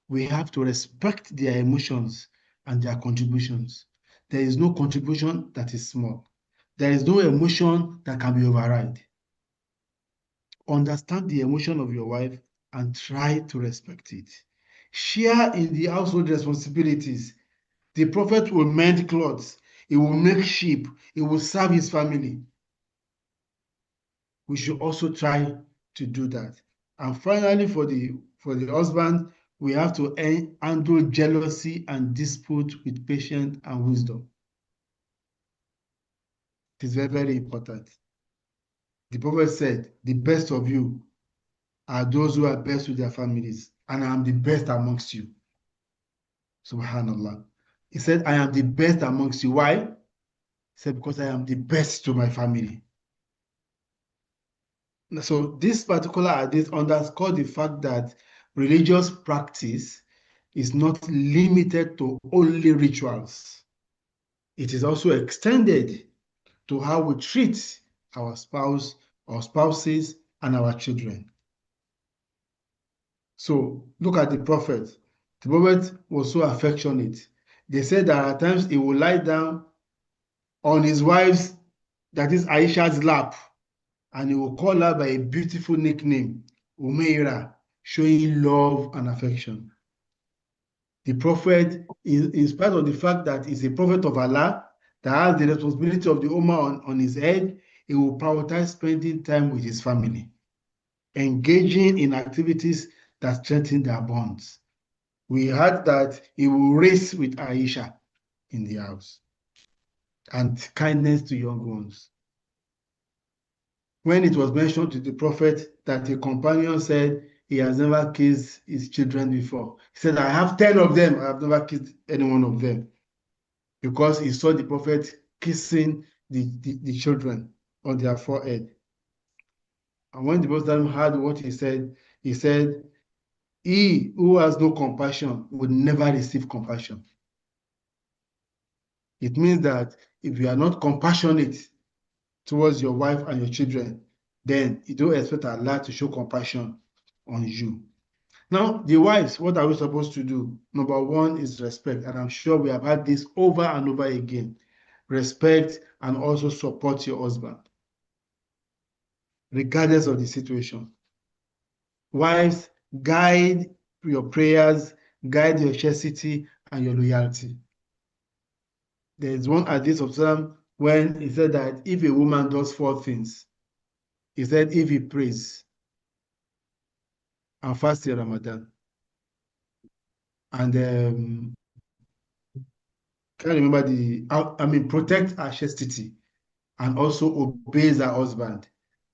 We have to respect their emotions and their contributions. There is no contribution that is small. There is no emotion that can be override. Understand the emotion of your wife and try to respect it. Share in the household responsibilities. The prophet will mend clothes. He will make sheep. He will serve his family. We should also try to do that. And finally, for the husband, we have to handle jealousy and dispute with patience and wisdom. It is very, very important. The prophet said, the best of you are those who are best with their families, and I am the best amongst you. Subhanallah. He said, I am the best amongst you. Why? He said, because I am the best to my family. So this particular hadith underscores the fact that religious practice is not limited to only rituals. It is also extended to how we treat our spouse, our spouses, and our children. So look at the prophet. The prophet was so affectionate. They said that at times he would lie down on his wife's, that is Aisha's lap, and he will call her by a beautiful nickname, Umaira, showing love and affection. The prophet, in spite of the fact that he's a prophet of Allah, that has the responsibility of the Ummah on his head, he will prioritize spending time with his family, engaging in activities that strengthen their bonds. We heard that he will race with Aisha in the house, and kindness to young ones. When it was mentioned to the prophet that a companion said he has never kissed his children before, he said, I have 10 of them, I have never kissed any one of them, because he saw the prophet kissing the children on their forehead. And when the prophet heard what he said, he who has no compassion will never receive compassion. It means that if you are not compassionate towards your wife and your children, then you don't expect Allah to show compassion on you. Now, the wives, what are we supposed to do? Number one is respect, and I'm sure we have had this over and over again. Respect and also support your husband. regardless of the situation. Wives, guide your prayers, guide your chastity and your loyalty. There is one hadith of Islam when he said that if a woman does 4 things, he said if he prays and fasts in Ramadan and can't remember protect her chastity and also obeys her husband,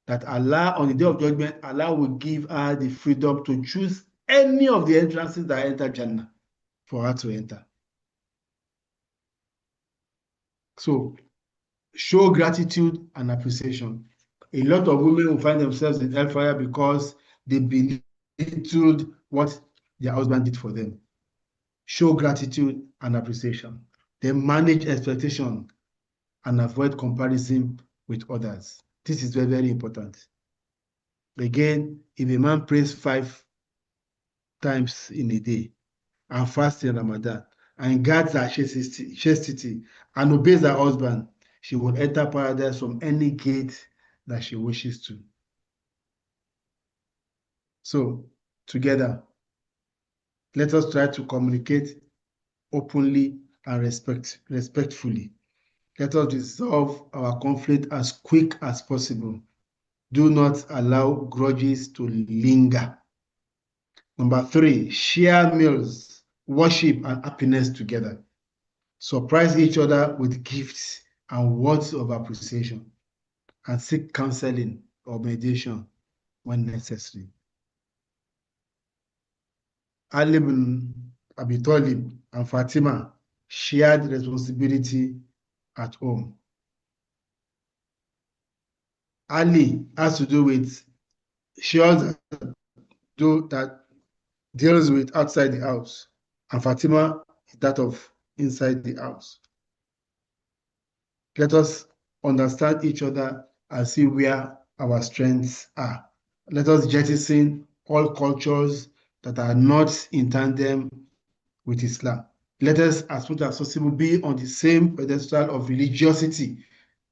that Allah on the day of judgment, Allah will give her the freedom to choose any of the entrances that enter Jannah for her to enter. So show gratitude and appreciation. A lot of women will find themselves in hellfire because they belittled what their husband did for them. Show gratitude and appreciation. Then manage expectation and avoid comparison with others. This is very, very important. Again, if a man prays 5 times in a day and fasts in Ramadan and guards her chastity and obeys her husband, she will enter paradise from any gate that she wishes to. So, together, let us try to communicate openly and respectfully. Let us resolve our conflict as quick as possible. Do not allow grudges to linger. Number 3, share meals, worship, and happiness together. Surprise each other with gifts and words of appreciation, and seek counseling or mediation when necessary. Ali bin Abi Talib and Fatima shared responsibility at home. Ali has to do with chores that deals with outside the house, and Fatima is that of inside the house. Let us understand each other and see where our strengths are. Let us jettison all cultures that are not in tandem with Islam. Let us, as much as possible, be on the same pedestal of religiosity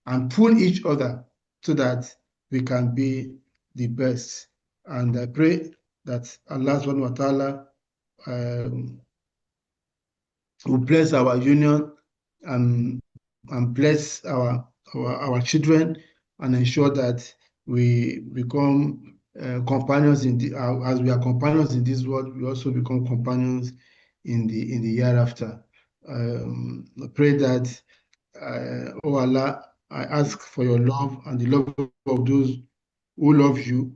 and pull each other so that we can be the best. And I pray that Allah subhanahu wa ta'ala will bless our union and bless our children and ensure that we become companions as we are companions in this world, we also become companions in the hereafter. I pray that, oh Allah, I ask for your love and the love of those who love you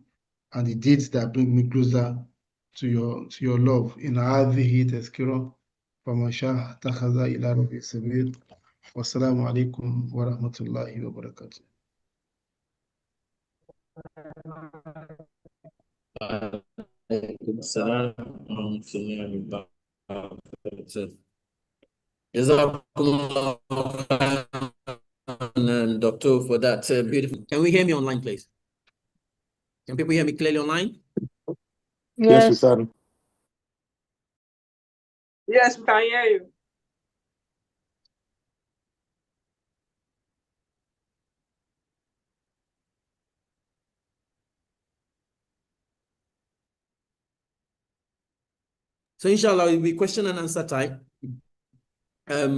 and the deeds that bring me closer to your love. In هذه تذكرة فمن شاء اتخذ إلى ربه سبيل. والسلام عليكم ورحمة الله وبركاته. وعليكم السلام ورحمة الله وبركاته. جزاكم الله خيرا, Doctor, for that beautiful. Can we hear me online, please? Can people hear me clearly online? Yes, we can. Yes, we can hear you. So inshallah, it will be question and answer time.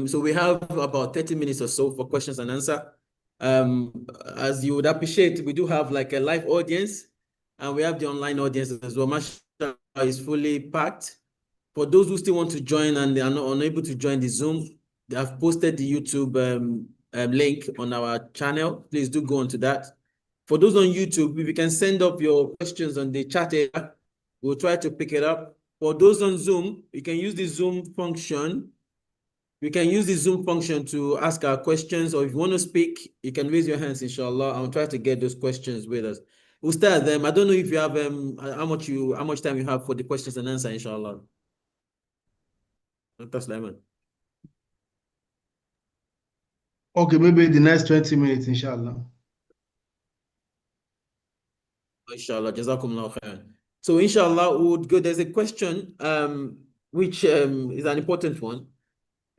So we have about 30 minutes or so for questions and answer. As you would appreciate, we do have like a live audience and we have the online audience as well. Mashallah is fully packed. For those who still want to join and they are not unable to join the Zoom, they have posted the YouTube link on our channel. Please do go onto that. For those on YouTube, if you can send up your questions on the chat area, we'll try to pick it up. For those on Zoom, you can use the Zoom function. You can use the Zoom function to ask our questions, or if you want to speak, you can raise your hands, inshallah. I'll try to get those questions with us. We'll start them. I don't know if you have how much time you have for the questions and answer, inshallah. Dr. Sulaiman. Okay, maybe the next 20 minutes, inshallah. Inshallah, jazakumullah khairan. So inshallah, we would go. There's a question which is an important one,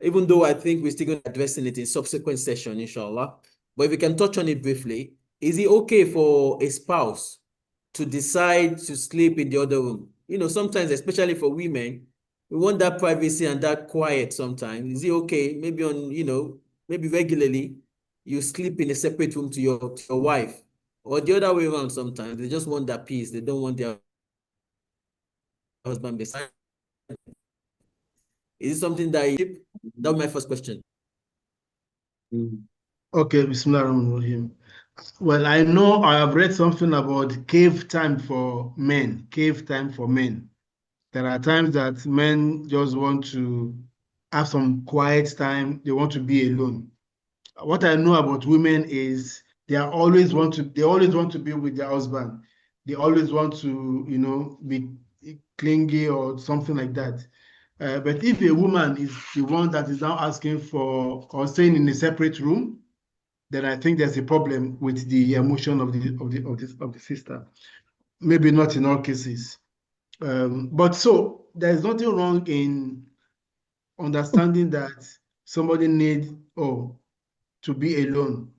even though I think we're still going to addressing it in subsequent session, inshallah. But if we can touch on it briefly, is it okay for a spouse to decide to sleep in the other room? You know, sometimes, especially for women, we want that privacy and that quiet sometimes. Is it okay? Maybe on, you know, maybe regularly, you sleep in a separate room to your wife, or the other way around sometimes. They just want that peace. They don't want their husband beside. Is it something that you, that was my first question. Okay, Bismillahirrahmanirrahim. Well, I know I have read something about cave time for men. Cave time for men. There are times that men just want to have some quiet time. They want to be alone. What I know about women is they always want to be with their husband. They always want to, be clingy or something like that. But if a woman is the one that is now asking for or staying in a separate room, then I think there's a problem with the emotion of the sister. Maybe not in all cases. But so there's nothing wrong in understanding that somebody needs to be alone.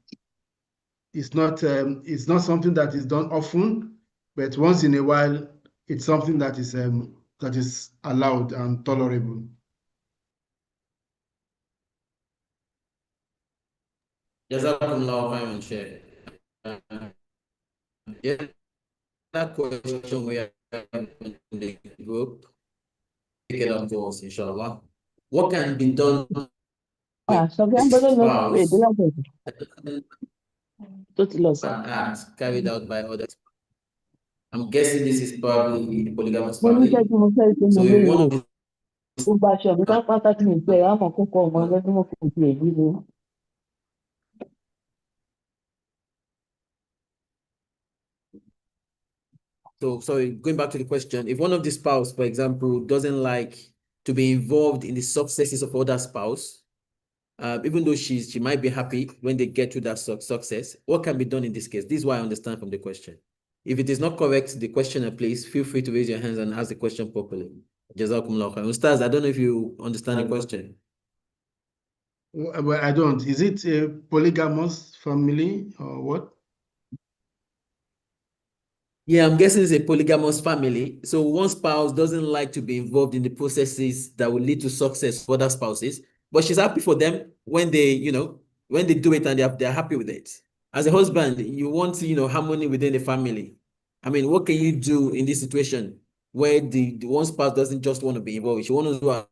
It's not something that is done often, but once in a while, it's something that is allowed and tolerable. Jazakumullahu khairan, Sheikh. Yeah, that question we have in the group, pick it up to us, inshallah. What can be done with spouse an act carried out by others? I'm guessing this is probably a polygamous family. So if one of the So, sorry, going back to the question, if one of the spouse, for example, doesn't like to be involved in the successes of other spouse, even though she might be happy when they get to that success, what can be done in this case? This is what I understand from the question. If it is not correct, the questioner, please feel free to raise your hands and ask the question properly. Jazakumullah khair. Ustaz, I don't know if you understand the question. Well, I don't. Is it a polygamous family or what? Yeah, I'm guessing it's a polygamous family. So one spouse doesn't like to be involved in the processes that will lead to success for other spouses, but she's happy for them when they, when they do it and they're happy with it. As a husband, you want, harmony within the family. I mean, what can you do in this situation where the one spouse doesn't just want to be involved? She wants to do her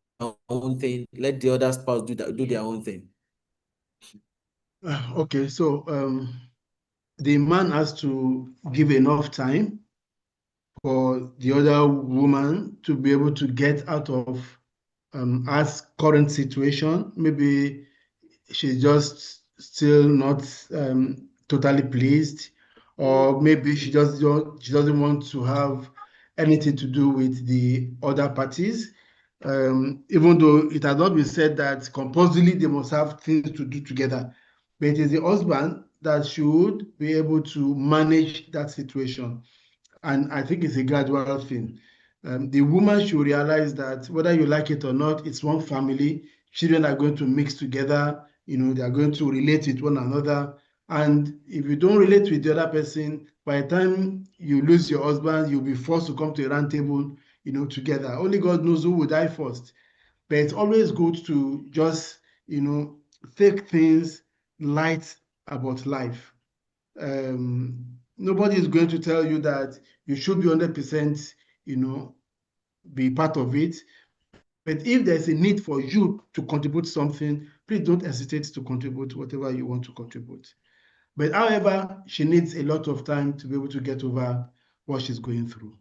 own thing, let the other spouse do their own thing. Okay, so the man has to give enough time for the other woman to be able to get out of her current situation. Maybe she's just still not totally pleased, or maybe she doesn't want to have anything to do with the other parties. Even though it has not been said that compulsorily they must have things to do together, but it is the husband that should be able to manage that situation. And I think it's a gradual thing. The woman should realize that whether you like it or not, it's one family. Children are going to mix together. They are going to relate with one another. And if you don't relate with the other person, by the time you lose your husband, you'll be forced to come to a round table, together. Only God knows who will die first. But it's always good to just, take things light about life. Nobody is going to tell you that you should be 100%, be part of it. But if there's a need for you to contribute something, please don't hesitate to contribute whatever you want to contribute. But however, she needs a lot of time to be able to get over what she's going through.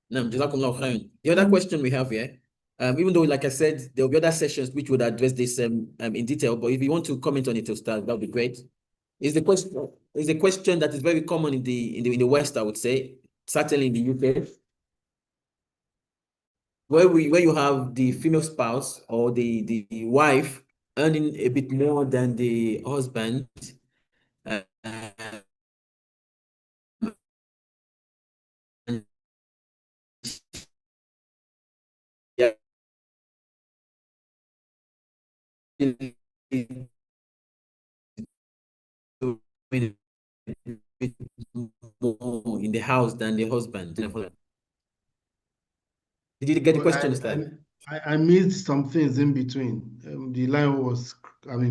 The other question we have here, even though, like I said, there will be other sessions which would address this in detail, but if you want to comment on it to start, that would be great. Is the question that is very common in the West, I would say, certainly in the UK, where you have the female spouse or the wife earning a bit more than the husband. And yeah, more in the house than the husband. Did you get the Well, question, Ustad? I missed some things in between. The line was,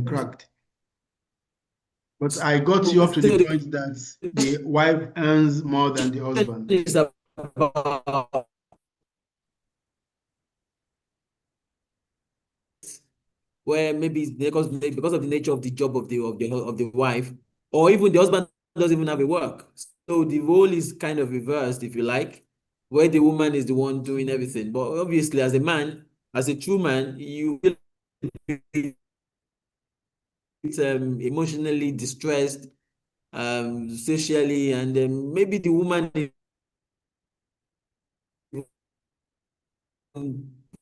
cracked. But I got you up to the point that the wife earns more than the husband. It's about where maybe it's because of the nature of the job of the wife, or even the husband doesn't even have a work. So the role is kind of reversed, if you like, where the woman is the one doing everything. But obviously, as a man, as a true man, you will be emotionally distressed, socially, and maybe the woman is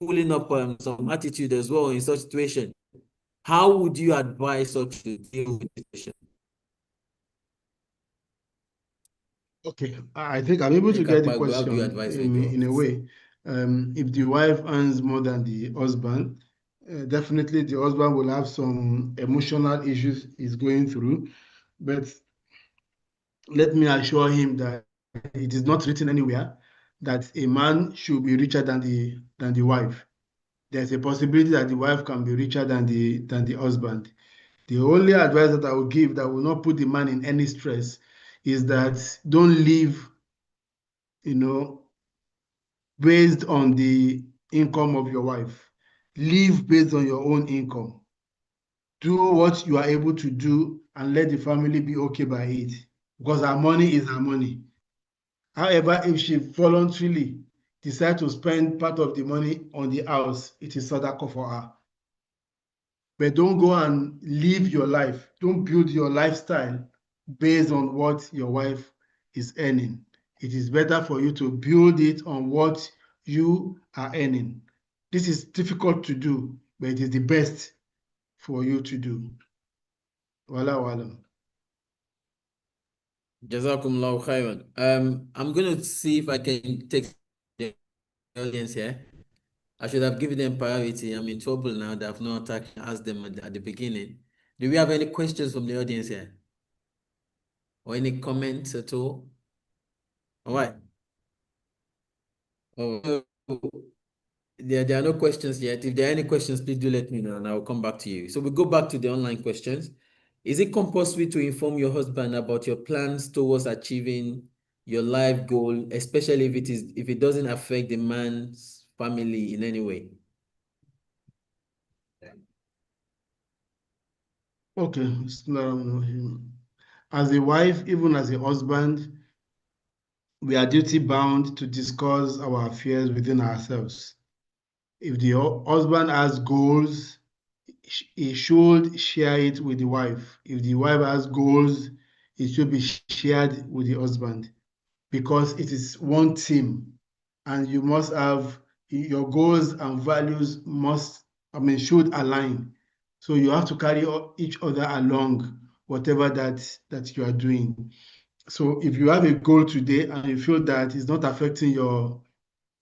pulling up some attitude as well in such situation. How would you advise such to deal with the situation? Okay, I think I'm able to get the How do you question advise in a way. If the wife earns more than the husband, definitely the husband will have some emotional issues he's going through. But let me assure him that it is not written anywhere that a man should be richer than the wife. There's a possibility that the wife can be richer than the husband. The only advice that I will give that will not put the man in any stress is that don't live, based on the income of your wife. Live based on your own income. Do what you are able to do and let the family be okay by it, because our money is our money. However, if she voluntarily decides to spend part of the money on the house, it is sadaqah for her. But don't go and live your life. Don't build your lifestyle based on what your wife is earning. It is better for you to build it on what you are earning. This is difficult to do, but it is the best for you to do. Wala wala. Jazakumullahu khairan. I'm going to see if I can take the audience here. I should have given them priority. I'm in trouble now that I've not asked them at the beginning. Do we have any questions from the audience here? Or any comments at all? All right. Oh, there are no questions yet. If there are any questions, please do let me know and I'll come back to you. So we go back to the online questions. Is it compulsory to inform your husband about your plans towards achieving your life goal, especially if it doesn't affect the man's family in any way? Okay. As a wife, even as a husband, we are duty bound to discuss our affairs within ourselves. If the husband has goals, he should share it with the wife. If the wife has goals, it should be shared with the husband, because it is one team and you must have your goals and values should align. So you have to carry each other along, whatever that you are doing. So if you have a goal today and you feel that it's not affecting your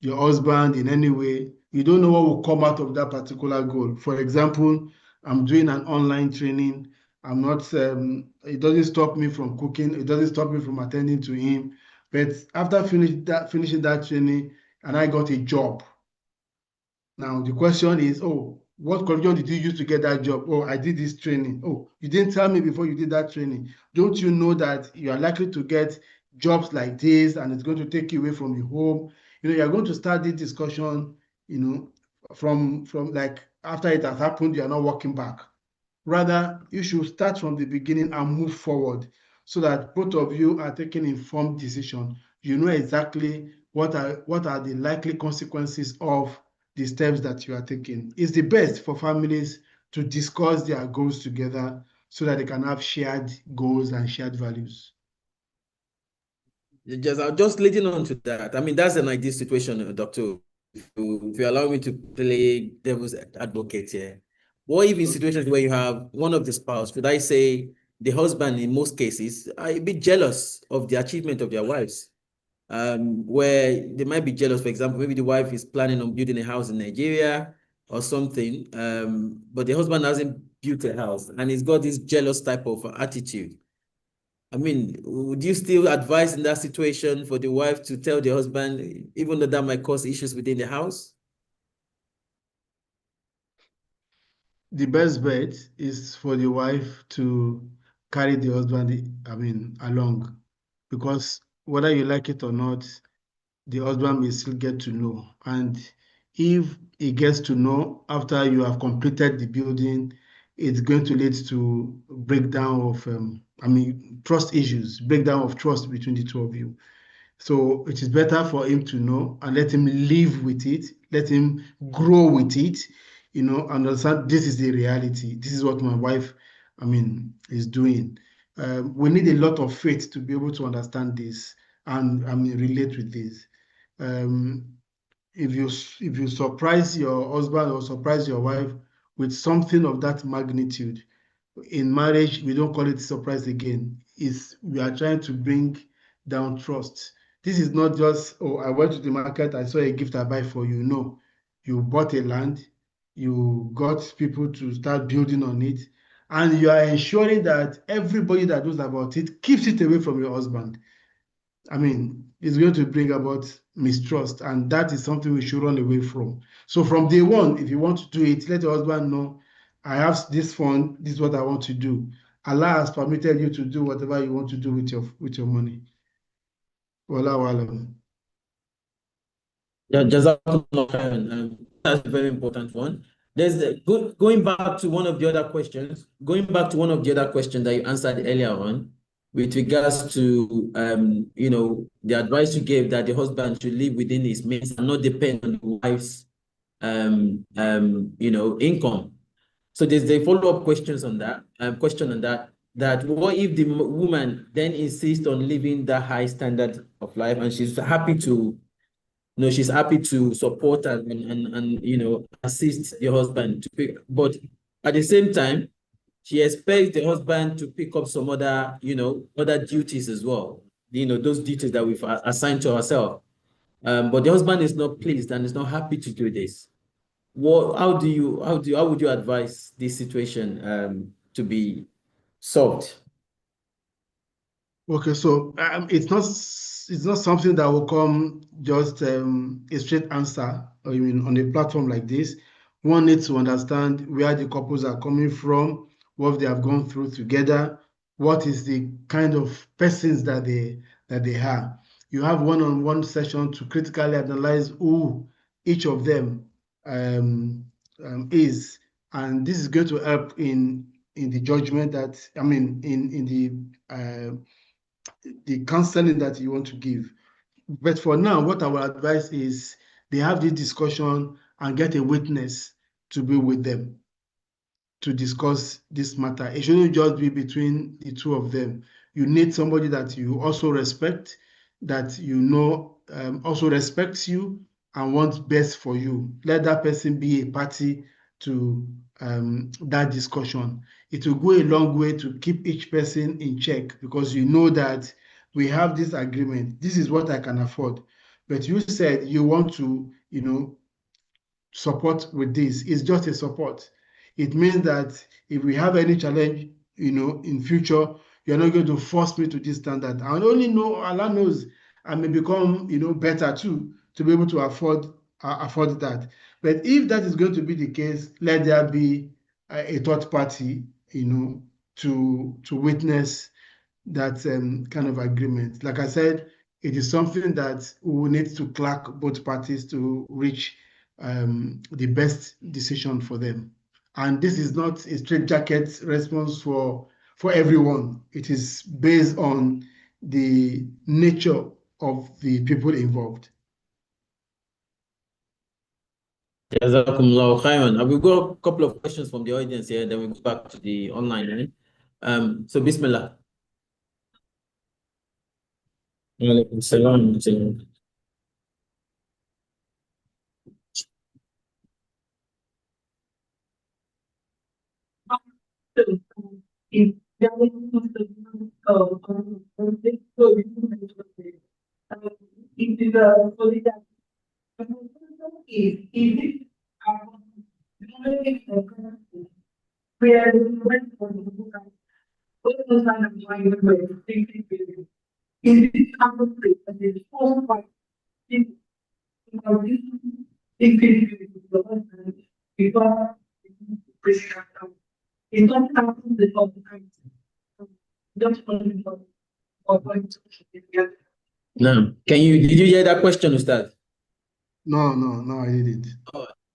husband in any way, you don't know what will come out of that particular goal. For example, I'm doing an online training. I'm not, it doesn't stop me from cooking. It doesn't stop me from attending to him. But after finishing that training, and I got a job. Now the question is, oh, what qualification did you use to get that job? Oh, I did this training. Oh, you didn't tell me before you did that training. Don't you know that you are likely to get jobs like this and it's going to take you away from your home? You're going to start this discussion, from like after it has happened, you are not walking back. Rather, you should start from the beginning and move forward so that both of you are taking informed decision. You know exactly what are the likely consequences of the steps that you are taking. It's the best for families to discuss their goals together so that they can have shared goals and shared values. Just leading on to that. I mean, that's an ideal situation, Doctor. If you allow me to play devil's advocate here. What if in situations where you have one of the spouse, should I say the husband in most cases, are a bit jealous of the achievement of their wives? Where they might be jealous, for example, maybe the wife is planning on building a house in Nigeria or something, but the husband hasn't built a house and he's got this jealous type of attitude. I mean, would you still advise in that situation for the wife to tell the husband, even though that might cause issues within the house? The best bet is for the wife to carry the husband, along, because whether you like it or not, the husband may still get to know. And if he gets to know after you have completed the building, it's going to lead to breakdown of, trust issues, breakdown of trust between the two of you. So it is better for him to know and let him live with it, let him grow with it, understand this is the reality. This is what my wife, is doing. We need a lot of faith to be able to understand this and relate with this. Um, if you surprise your husband or surprise your wife with something of that magnitude, in marriage we don't call it surprise again. We are trying to bring down trust. This is not just, oh, I went to the market, I saw a gift, I buy for you. No, you bought a land, you got people to start building on it, and you are ensuring that everybody that knows about it keeps it away from your husband. It's going to bring about mistrust, and that is something we should run away from. So from day one, if you want to do it, let your husband know, I have this fund, this is what I want to do. Allah has permitted you to do whatever you want to do with your money. Wallahu alam. Yeah, Jazakumullah khairan. That's a very important one. Going back to one of the other questions, that you answered earlier on, with regards to the advice you gave that the husband should live within his means and not depend on the wife's income. So there's the follow-up questions on that, that what if the woman then insists on living that high standard of life and she's happy to support and assist the husband to pick, but at the same time, she expects the husband to pick up some other duties as well, those duties that we've assigned to ourselves. But the husband is not pleased and is not happy to do this. How would you advise this situation to be solved? Okay, so it's not something that will come just a straight answer. On a platform like this, one needs to understand where the couples are coming from, what they have gone through together, what is the kind of persons that they have. You have one-on-one session to critically analyze who each of them is, and this is going to help in the judgment that in the counseling that you want to give. But for now, what I would advise is they have this discussion and get a witness to be with them to discuss this matter. It shouldn't just be between the two of them. You need somebody that you also respect, that also respects you and wants best for you. Let that person be a party to that discussion. It will go a long way to keep each person in check, because you know that we have this agreement. This is what I can afford. But you said you want to, support with this. It's just a support. It means that if we have any challenge, in future, you're not going to force me to this standard. I only know, Allah knows, I may become, better too, to be able to afford that. But if that is going to be the case, let there be a third party, to witness that kind of agreement. Like I said, it is something that we will need to clerk both parties to reach the best decision for them. And this is not a straitjacket response for everyone. It is based on the nature of the people involved. Jazakumullah khairan. We've got a couple of questions from the audience here, then we'll go back to the online. So Bismillah. Walaikum salam. where we went for the book and all those kind of mind were thinking in this atmosphere and the whole fight people about this thinking the husband before president it don't happen the all the time. Just only for going to together. No. Did you hear that question, Ustad? No, I didn't.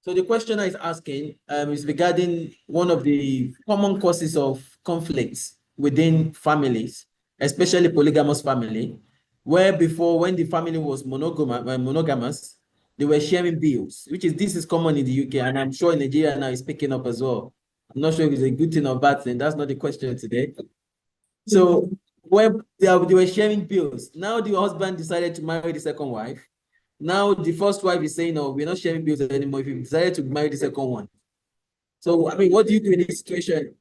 So the questioner is asking is regarding one of the common causes of conflicts within families, especially polygamous family, where before when the family was monogamous, they were sharing bills, this is common in the UK, and I'm sure in Nigeria now is picking up as well. I'm not sure if it's a good thing or bad thing. That's not the question today. So where they were sharing bills, now the husband decided to marry the second wife. Now the first wife is saying, "No, we're not sharing bills anymore. If you decided to marry the second one." So I mean, what do you do in this situation?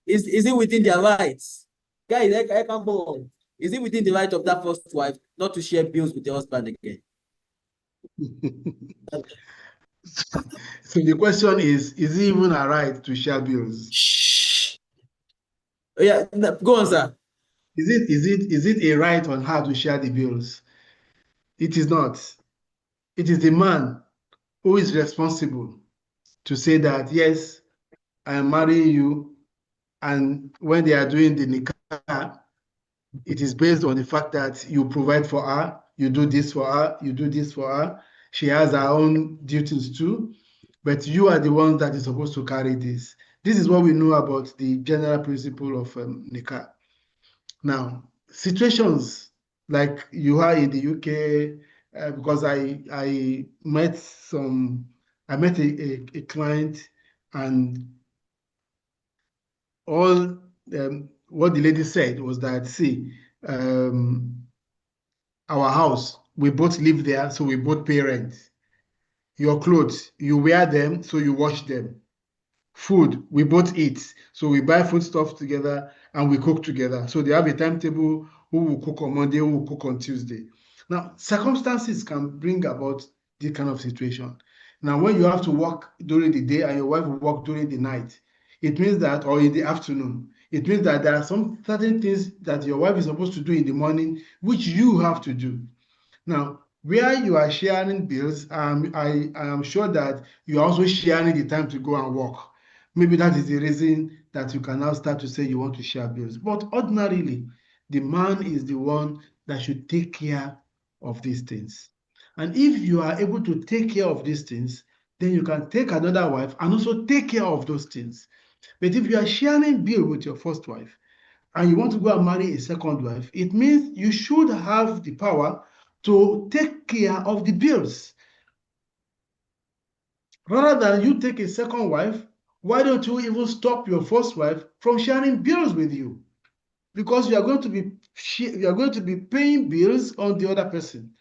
Is it within their rights? Guys, I can't go. Is it within the right of that first wife not to share bills with the husband again? So the question is it even a right to share bills? Shh. Yeah, go on, sir. Is it a right on her to share the bills? It is not. It is the man who is responsible to say that, yes, I am marrying you, and when they are doing the nikah, it is based on the fact that you provide for her, you do this for her, you do this for her. She has her own duties too, but you are the one that is supposed to carry this. This is what we know about the general principle of nikah. Now, situations like you are in the UK, because I met a client, and all what the lady said was that, see, our house, we both live there, so we both pay rent. Your clothes, you wear them, so you wash them. Food, we both eat, so we buy food stuff together and we cook together. So they have a timetable, who will cook on Monday, who will cook on Tuesday. Now, circumstances can bring about this kind of situation. Now, when you have to work during the day and your wife will work during the night, it means that, or in the afternoon, it means that there are some certain things that your wife is supposed to do in the morning, which you have to do. Now, where you are sharing bills, I am sure that you are also sharing the time to go and work. Maybe that is the reason that you can now start to say you want to share bills. But ordinarily, the man is the one that should take care of these things. And if you are able to take care of these things, then you can take another wife and also take care of those things. But if you are sharing bill with your first wife and you want to go and marry a second wife, it means you should have the power to take care of the bills. Rather than you take a second wife, why don't you even stop your first wife from sharing bills with you? Because you are going to be paying bills on the other person.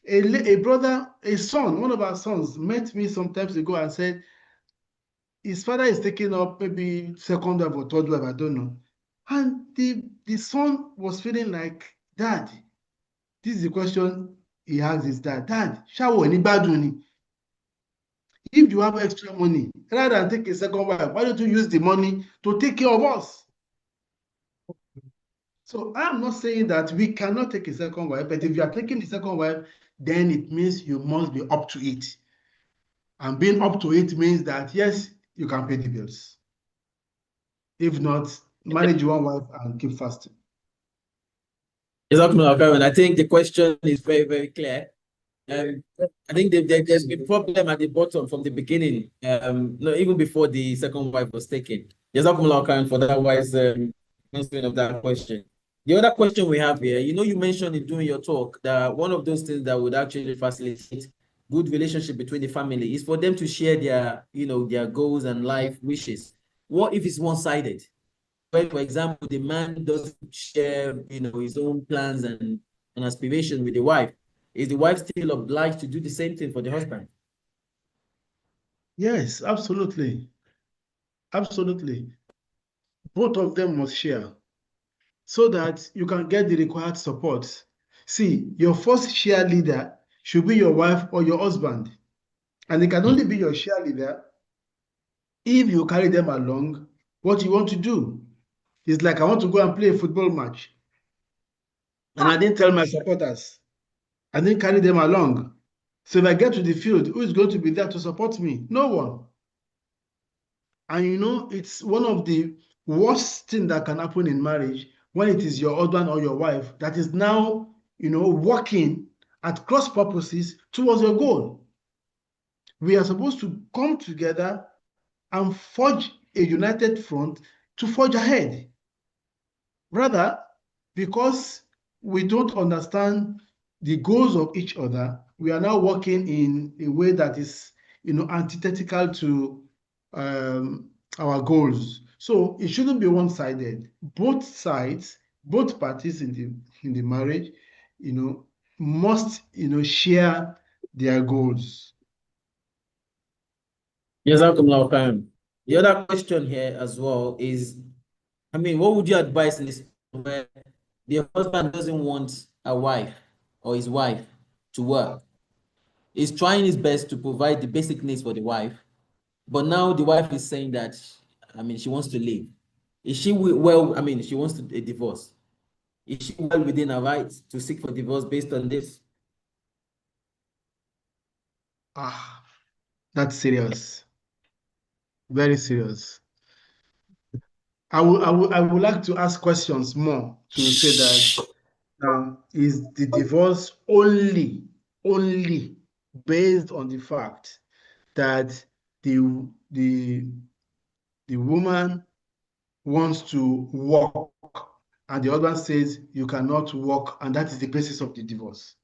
A brother, a son, one of our sons met me some times ago and said his father is taking up maybe second wife or third wife, I don't know. And the son was feeling like, Dad, this is the question he asked his dad. Dad, ṣáwọ̀ ní gbádùn ni? If you have extra money, rather than take a second wife, why don't you use the money to take care of us? So I'm not saying that we cannot take a second wife, but if you are taking the second wife, then it means you must be up to it. And being up to it means that, yes, you can pay the bills. If not, manage one wife and keep fasting. I think the question is very, very clear. I think there's been problem at the bottom from the beginning, no, even before the second wife was taken. Jazakumullah khairan for that wise answering of that question. The other question we have here, you mentioned it during your talk that one of those things that would actually facilitate good relationship between the family is for them to share their, their goals and life wishes. What if it's one-sided? When, for example, the man doesn't share, his own plans and aspiration with the wife, is the wife still obliged to do the same thing for the husband? Yes, absolutely. Absolutely. Both of them must share so that you can get the required support. See, your first share leader should be your wife or your husband. And they can only be your cheerleader if you carry them along what you want to do. It's like I want to go and play a football match. And I didn't tell my supporters. I didn't carry them along. So if I get to the field, who is going to be there to support me? No one. And you know, it's one of the worst things that can happen in marriage when it is your husband or your wife that is now, you know, working at cross purposes towards your goal. We are supposed to come together and forge a united front to forge ahead. Rather, because we don't understand the goals of each other, we are now working in a way that is, you know, antithetical to our goals. So it shouldn't be one-sided. Both sides, both parties in the marriage, you know, must, you know, share their goals. Jazakumullah khairan. The other question here as well is, I mean, what would you advise in this where the husband doesn't want a wife or his wife to work? He's trying his best to provide the basic needs for the wife, but now the wife is saying that, I mean, she wants to leave. Is she well, I mean, she wants a divorce. Is she well within her rights to seek for divorce based on this? That's serious. Very serious. I would like to ask questions more to say that is the divorce only based on the fact that the woman wants to work and the husband says you cannot work, and that is the basis of the divorce?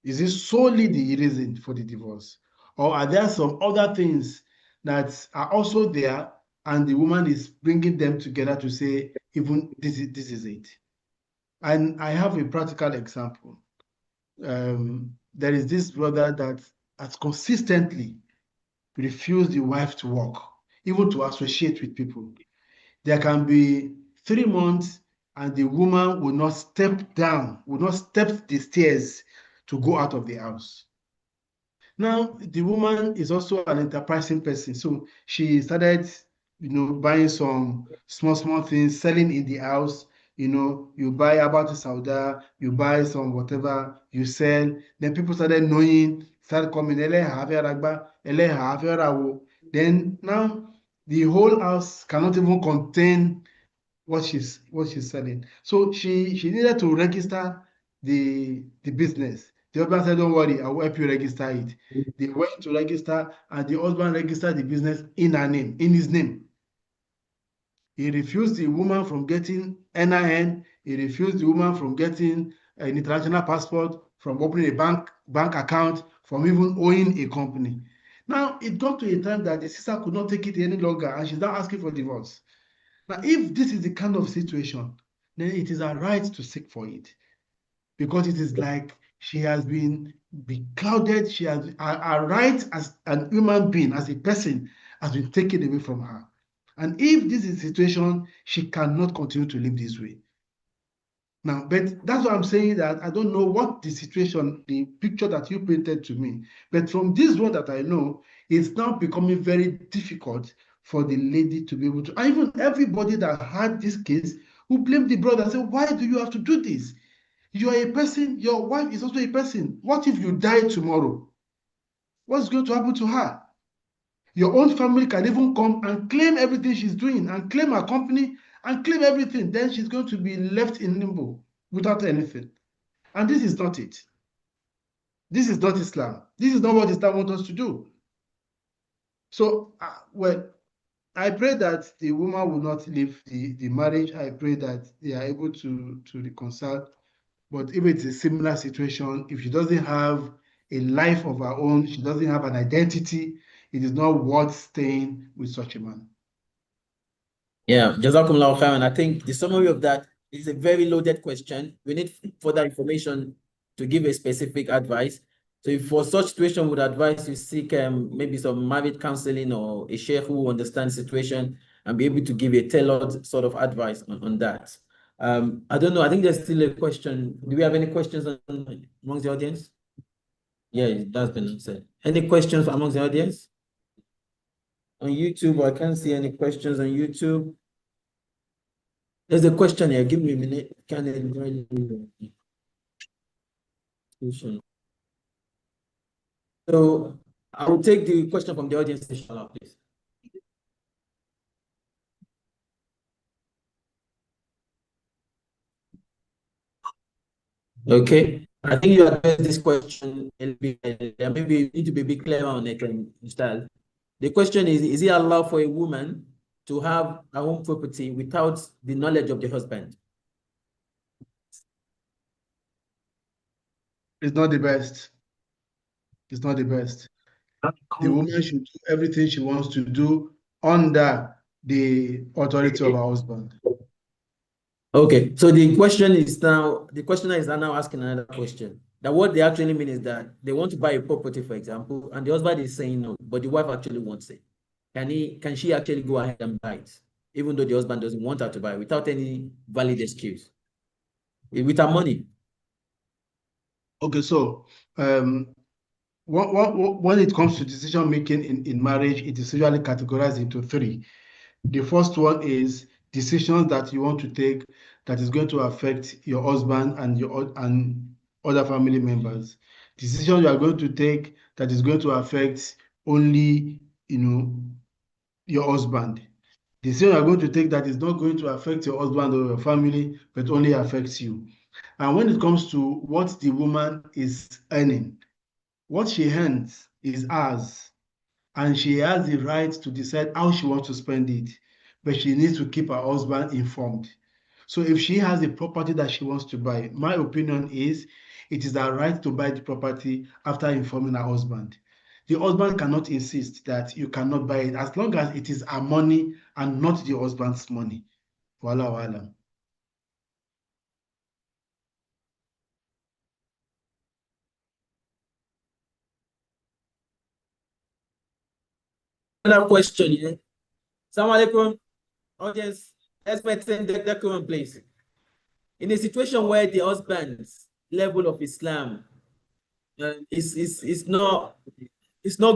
Is this solely the reason for the divorce? Or are there some other things that are also there and the woman is bringing them together to say, even this is it? And I have a practical example. There is this brother that has consistently refused the wife to work, even to associate with people. There can be 3 months and the woman will not step down, will not step the stairs to go out of the house. Now, the woman is also an enterprising person. So she started, you know, buying some small things, selling in the house. You know, you buy about sauda, you buy some whatever, you sell. Then people started knowing, started coming. Then now the whole house cannot even contain what she's selling. So she needed to register the business. The husband said, "Don't worry, I will help you register it." They went to register, and the husband registered the business in her name, in his name. He refused the woman from getting NIN. He refused the woman from getting an international passport, from opening a bank account, from even owning a company. Now, it got to a time that the sister could not take it any longer, and she's now asking for divorce. Now, if this is the kind of situation, then it is her right to seek for it, because it is like she has been beclouded. She has her right as an human being, as a person, has been taken away from her. And if this is the situation, she cannot continue to live this way. Now, but that's why I'm saying that I don't know what the situation, the picture that you painted to me. But from this one that I know, it's now becoming very difficult for the lady to be able to, and even everybody that had this case who blamed the brother and said, why do you have to do this? You are a person, your wife is also a person. What if you die tomorrow? What's going to happen to her? Your own family can even come and claim everything she's doing, and claim her company, and claim everything. Then she's going to be left in limbo without anything. And this is not it. This is not Islam. This is not what Islam wants us to do. So, well, I pray that the woman will not leave the marriage. I pray that they are able to reconcile. But if it's a similar situation, if she doesn't have a life of her own, she doesn't have an identity, it is not worth staying with such a man. Yeah, Jazakumullah khairan. I think the summary of that is a very loaded question. We need further information to give a specific advice. So if for such situation, would advise you seek maybe some marriage counseling or a sheikh who understands the situation and be able to give a tailored sort of advice on that. I don't know. I think there's still a question. Do we have any questions amongst the audience? Yeah, that's been said. Any questions amongst the audience? On YouTube, I can't see any questions on YouTube. There's a question here. Give me a minute. Can it join me? So I will take the question from the audience, inshallah, please. Okay, I think you addressed this question a bit. Maybe you need to be a bit clearer on it, style. The question is it allowed for a woman to have her own property without the knowledge of the husband? It's not the best. It's not the best. The woman should do everything she wants to do under the authority of her husband. Okay, so the questioner is now asking another question. That what they actually mean is that they want to buy a property, for example, and the husband is saying no, but the wife actually wants it. Can she actually go ahead and buy it, even though the husband doesn't want her to buy it, without any valid excuse? With her money. Okay, so when it comes to decision making in marriage, it is usually categorized into three. The first one is decisions that you want to take that is going to affect your husband and other family members. Decisions you are going to take that is going to affect only your husband. Decision you are going to take that is not going to affect your husband or your family, but only affects you. And when it comes to what the woman is earning, what she earns is hers, and she has the right to decide how she wants to spend it, but she needs to keep her husband informed. So if she has a property that she wants to buy, my opinion is it is her right to buy the property after informing her husband. The husband cannot insist that you cannot buy it as long as it is her money and not the husband's money. Wala wala. Another question, yeah. Assalamu alaikum, audience. Let's send the comment, please. In a situation where the husband's level of Islam is not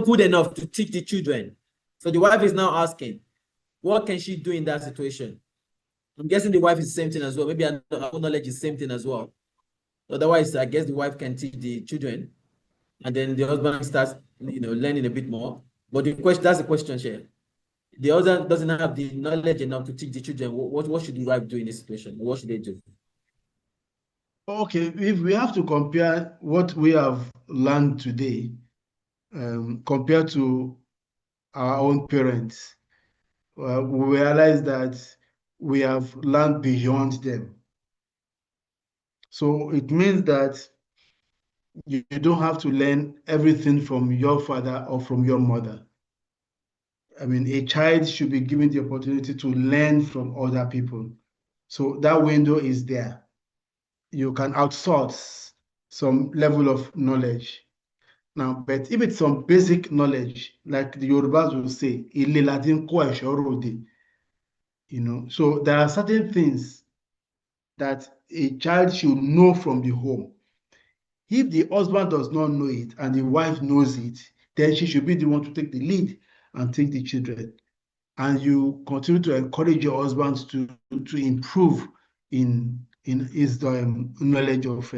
good enough to teach the children, so the wife is now asking, what can she do in that situation? I'm guessing the wife is the same thing as well. Maybe her own knowledge is the same thing as well. Otherwise, I guess the wife can teach the children, and then the husband starts, learning a bit more. But that's the question, Share. The husband doesn't have the knowledge enough to teach the children. What should the wife do in this situation? What should they do? Okay, if we have to compare what we have learned today compared to our own parents, we realize that we have learned beyond them. So it means that you don't have to learn everything from your father or from your mother. I mean, a child should be given the opportunity to learn from other people. So that window is there. You can outsource some level of knowledge. Now, but if it's some basic knowledge, like the Yorubas will say, "Ile la ti ń kọ́ ẹ̀ṣọ́ ròde," so there are certain things that a child should know from the home. If the husband does not know it and the wife knows it, then she should be the one to take the lead and take the children. And you continue to encourage your husband to improve in his knowledge of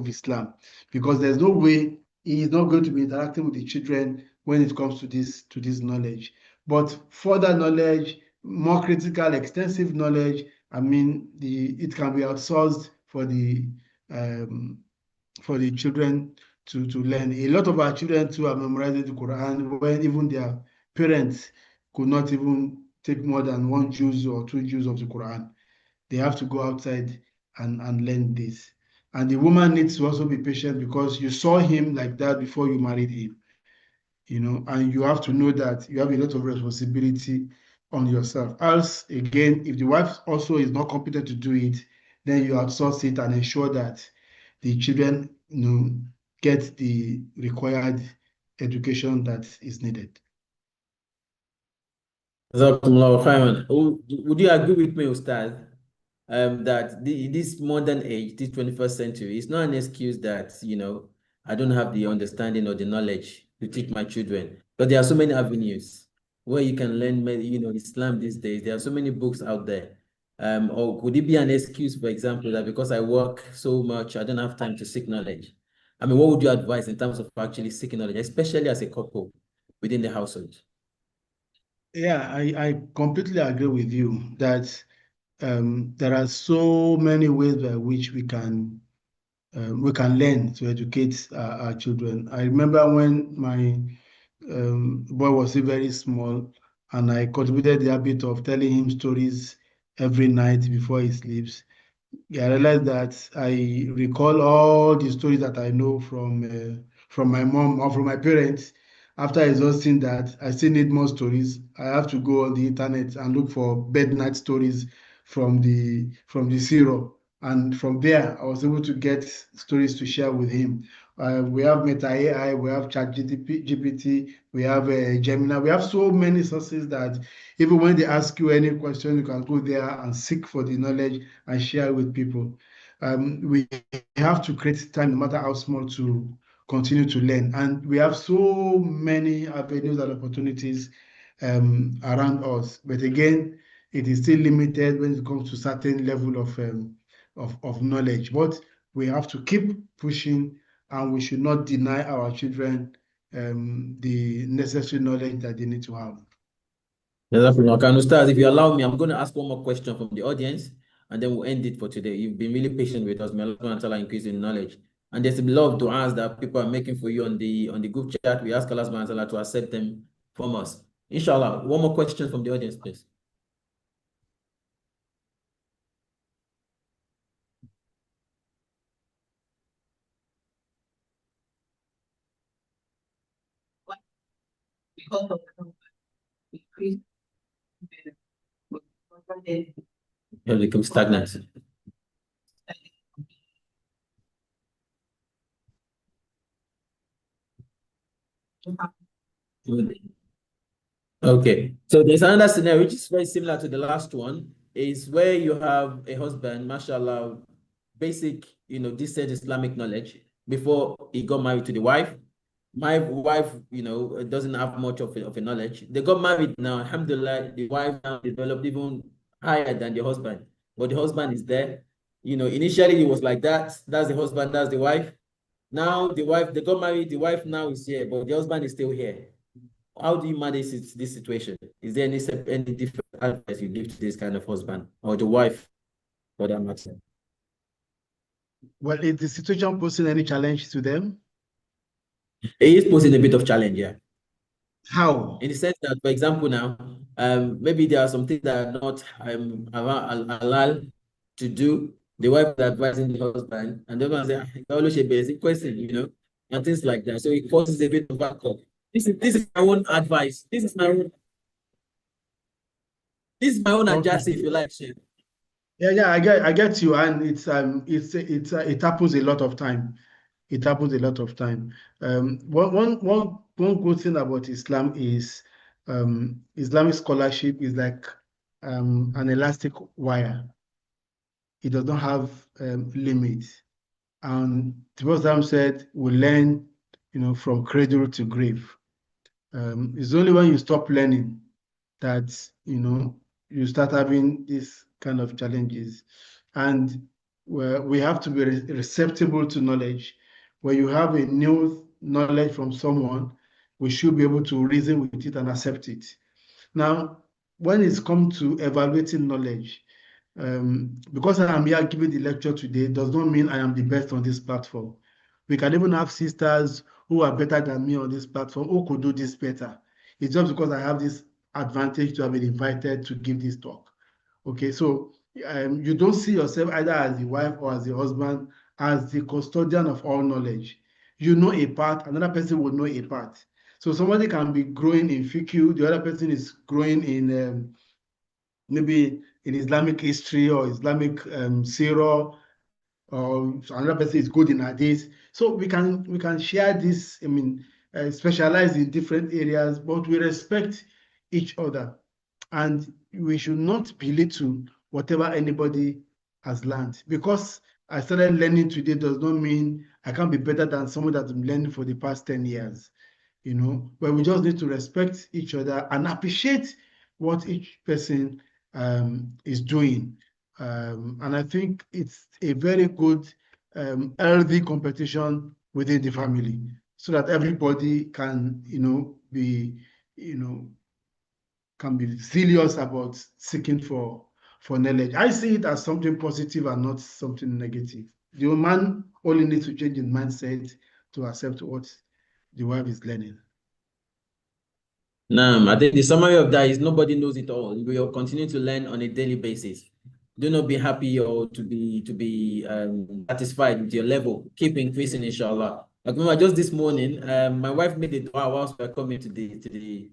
Islam, because there's no way he is not going to be interacting with the children when it comes to this knowledge. But further knowledge, more critical, extensive knowledge, I mean, it can be outsourced for the children to learn. A lot of our children too are memorizing the Quran when even their parents could not even take more than 1 juz or 2 juz of the Quran. They have to go outside and learn this. And the woman needs to also be patient, because you saw him like that before you married him, and you have to know that you have a lot of responsibility on yourself. Else, again, if the wife also is not competent to do it, then you outsource it and ensure that the children get the required education that is needed. Would you agree with me, Ustad, that this modern age, this 21st century, is not an excuse that, I don't have the understanding or the knowledge to teach my children. But there are so many avenues where you can learn, Islam these days. There are so many books out there. Or could it be an excuse, for example, that because I work so much, I don't have time to seek knowledge? I mean, what would you advise in terms of actually seeking knowledge, especially as a couple within the household? Yeah, I completely agree with you that there are so many ways by which we can learn to educate our children. I remember when my boy was still very small, and I cultivated the habit of telling him stories every night before he sleeps. Yeah, I realized that I recall all the stories that I know from my mom or from my parents. After exhausting that, I still need more stories. I have to go on the internet and look for bed night stories from the syrup. And from there, I was able to get stories to share with him. We have Meta AI, we have GPT, we have Gemini. We have so many sources that even when they ask you any question, you can go there and seek for the knowledge and share with people. We have to create time, no matter how small, to continue to learn. And we have so many avenues and opportunities around us. But again, it is still limited when it comes to certain level of knowledge. But we have to keep pushing, and we should not deny our children the necessary knowledge that they need to have. Okay, Ustaz, if you allow me, I'm going to ask one more question from the audience, and then we'll end it for today. You've been really patient with us. May Allah increase in knowledge. And there's a lot of du'as that people are making for you on the group chat. We ask Allah subhanahu wa ta'ala to accept them from us. Inshallah. One more question from the audience, please. Because of increase It'll become stagnant. Okay, so there's another scenario which is very similar to the last one, is where you have a husband, mashallah, basic, decent Islamic knowledge before he got married to the wife. My wife, doesn't have much of a knowledge. They got married now, alhamdulillah, the wife now developed even higher than the husband, but the husband is there. Initially it was like that. That's the husband, that's the wife. Now the wife, they got married, the wife now is here, but the husband is still here. How do you manage this situation? Is there any different advice you give to this kind of husband or the wife, for that matter? Well, is the situation posing any challenge to them? It is posing a bit of challenge, yeah. How? In the sense that, for example, now, maybe there are some things that are not allowed to do. The wife is advising the husband, and they're going to say, always a basic question, and things like that. So it causes a bit of backup. This is my own advice. This is my own advice, if you like, Chef. Yeah, I get you, and it happens a lot of time. It happens a lot of time. One good thing about Islam is Islamic scholarship is like an elastic wire. It does not have limits. And the Prophet said, we learn, from cradle to grave. It's only when you stop learning that, you start having these kind of challenges. And we have to be receptible to knowledge. When you have a new knowledge from someone, we should be able to reason with it and accept it. Now, when it's come to evaluating knowledge, because I am here giving the lecture today does not mean I am the best on this platform. We can even have sisters who are better than me on this platform who could do this better. It's just because I have this advantage to have been invited to give this talk. Okay, so you don't see yourself either as the wife or as the husband, as the custodian of all knowledge. You know a part, another person will know a part. So somebody can be growing in fiqh, the other person is growing in maybe in Islamic history or Islamic Sirah, or another person is good in hadith. So we can share this, specialize in different areas, but we respect each other. And we should not belittle whatever anybody has learned, because I started learning today does not mean I can't be better than someone that's been learning for the past 10 years. But we just need to respect each other and appreciate what each person is doing. And I think it's a very good, healthy competition within the family so that everybody can, can be serious about seeking for knowledge. I see it as something positive and not something negative. The man only needs to change his mindset to accept what the wife is learning. I think the summary of that is nobody knows it all. We will continue to learn on a daily basis. Do not be happy or to be satisfied with your level. Keep increasing, inshallah. Like remember, just this morning, my wife made a dua whilst we were coming to the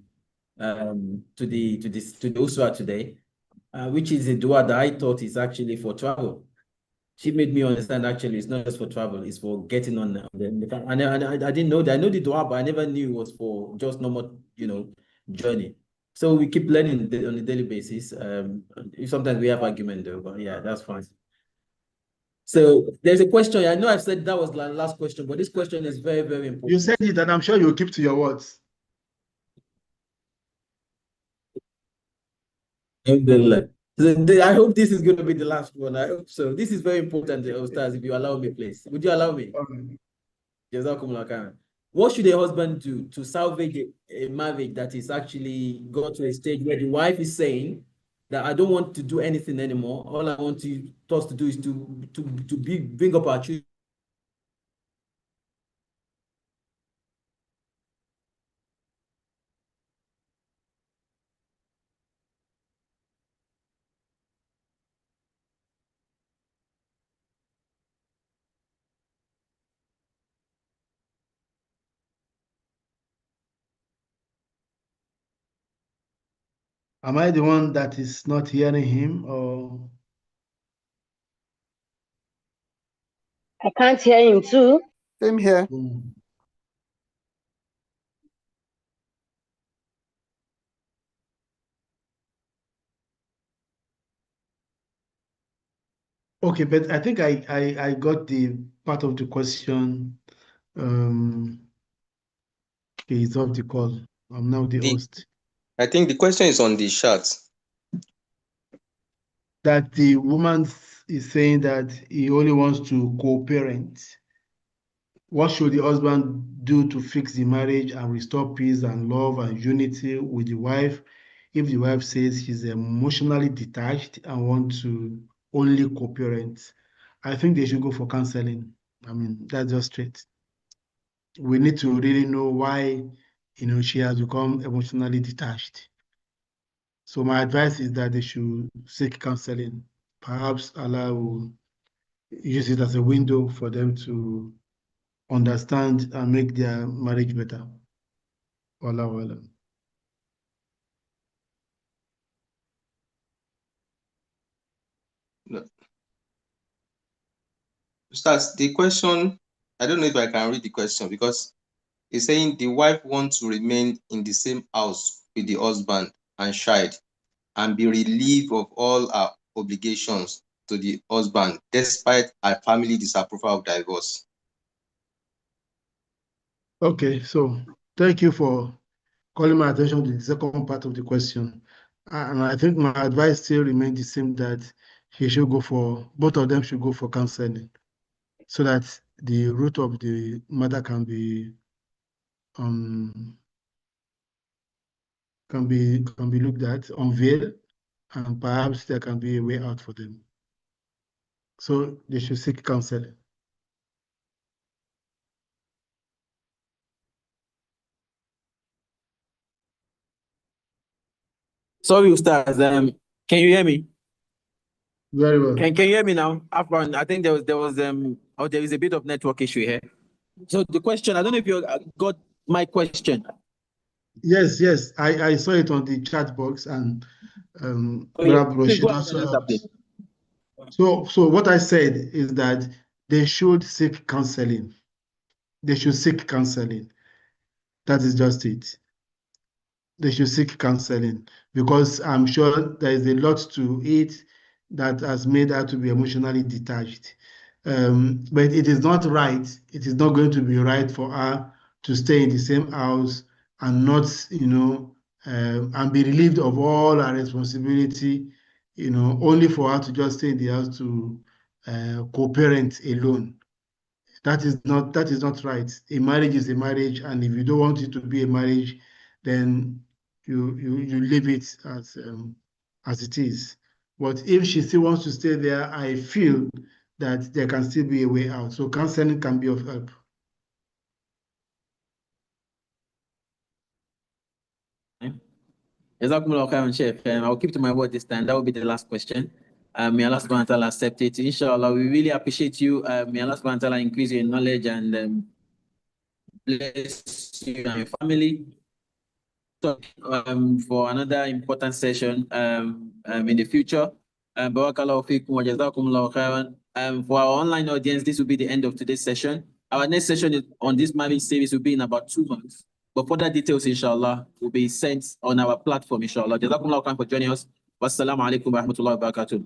Usra today, which is a dua that I thought is actually for travel. She made me understand actually it's not just for travel, it's for getting on the and I didn't know that. I know the dua, but I never knew it was for just normal, journey. So we keep learning on a daily basis. Sometimes we have argument though, but yeah, that's fine. So there's a question. I know I've said that was the last question, but this question is very, very important. You said it, and I'm sure you'll keep to your words. Alhamdulillah. I hope this is going to be the last one. I hope so. This is very important, Ustaz, if you allow me, please. Would you allow me? Jazakumullah khairan. What should a husband do to salvage a marriage that is actually got to a stage where the wife is saying that I don't want to do anything anymore. All I want us to do is to bring up our children. Am I the one that is not hearing him, or? I can't hear him too. Same here. Okay, but I think I got the part of the question. He's off the call. I'm now the host. I think the question is on the chat. That the woman is saying that he only wants to co-parent. What should the husband do to fix the marriage and restore peace and love and unity with the wife if the wife says she's emotionally detached and wants to only co-parent? I think they should go for counseling. I mean, that's just straight. We need to really know why, she has become emotionally detached. So my advice is that they should seek counseling. Perhaps Allah will use it as a window for them to understand and make their marriage better. Wallahu alam. Ustaz, the question, I don't know if I can read the question because it's saying the wife wants to remain in the same house with the husband and child and be relieved of all her obligations to the husband despite her family disapproval of divorce. Okay, so thank you for calling my attention to the second part of the question. And I think my advice still remains the same, that both of them should go for counseling so that the root of the matter can be looked at, unveiled, and perhaps there can be a way out for them. So they should seek counseling. Sorry, Ustaz. Can you hear me? Very well. Can you hear me now? Afwan, I think there is a bit of network issue here. So the question, I don't know if you got my question. Yes, I saw it on the chat box, and Please go also ahead and helped. answer, So what I said is that they should seek counseling. They should seek counseling. That is just it. They should seek counseling because I'm sure there is a lot to it that has made her to be emotionally detached. But it is not right. It is not going to be right for her to stay in the same house and not, and be relieved of all her responsibility, only for her to just stay in the house to co-parent alone. That is not right. A marriage is a marriage, and if you don't want it to be a marriage, then you leave it as it is. But if she still wants to stay there, I feel that there can still be a way out. So counseling can be of help. Jazakumullah khairan, Sheikh. I'll keep to my word this time. That will be the last question. May Allah subhanahu wa ta'ala accept it. Inshallah, we really appreciate you. May Allah subhanahu wa ta'ala increase your knowledge and bless you and your family. So, for another important session in the future. Barakallahu feekum wa jazakumullahu khairan. For our online audience, this will be the end of today's session. Our next session on this marriage series will be in about 2 months. But further details, inshallah, will be sent on our platform, inshallah. Jazakumullahu khairan for joining us. Wassalamu alaikum wa rahmatullahi wa barakatuh.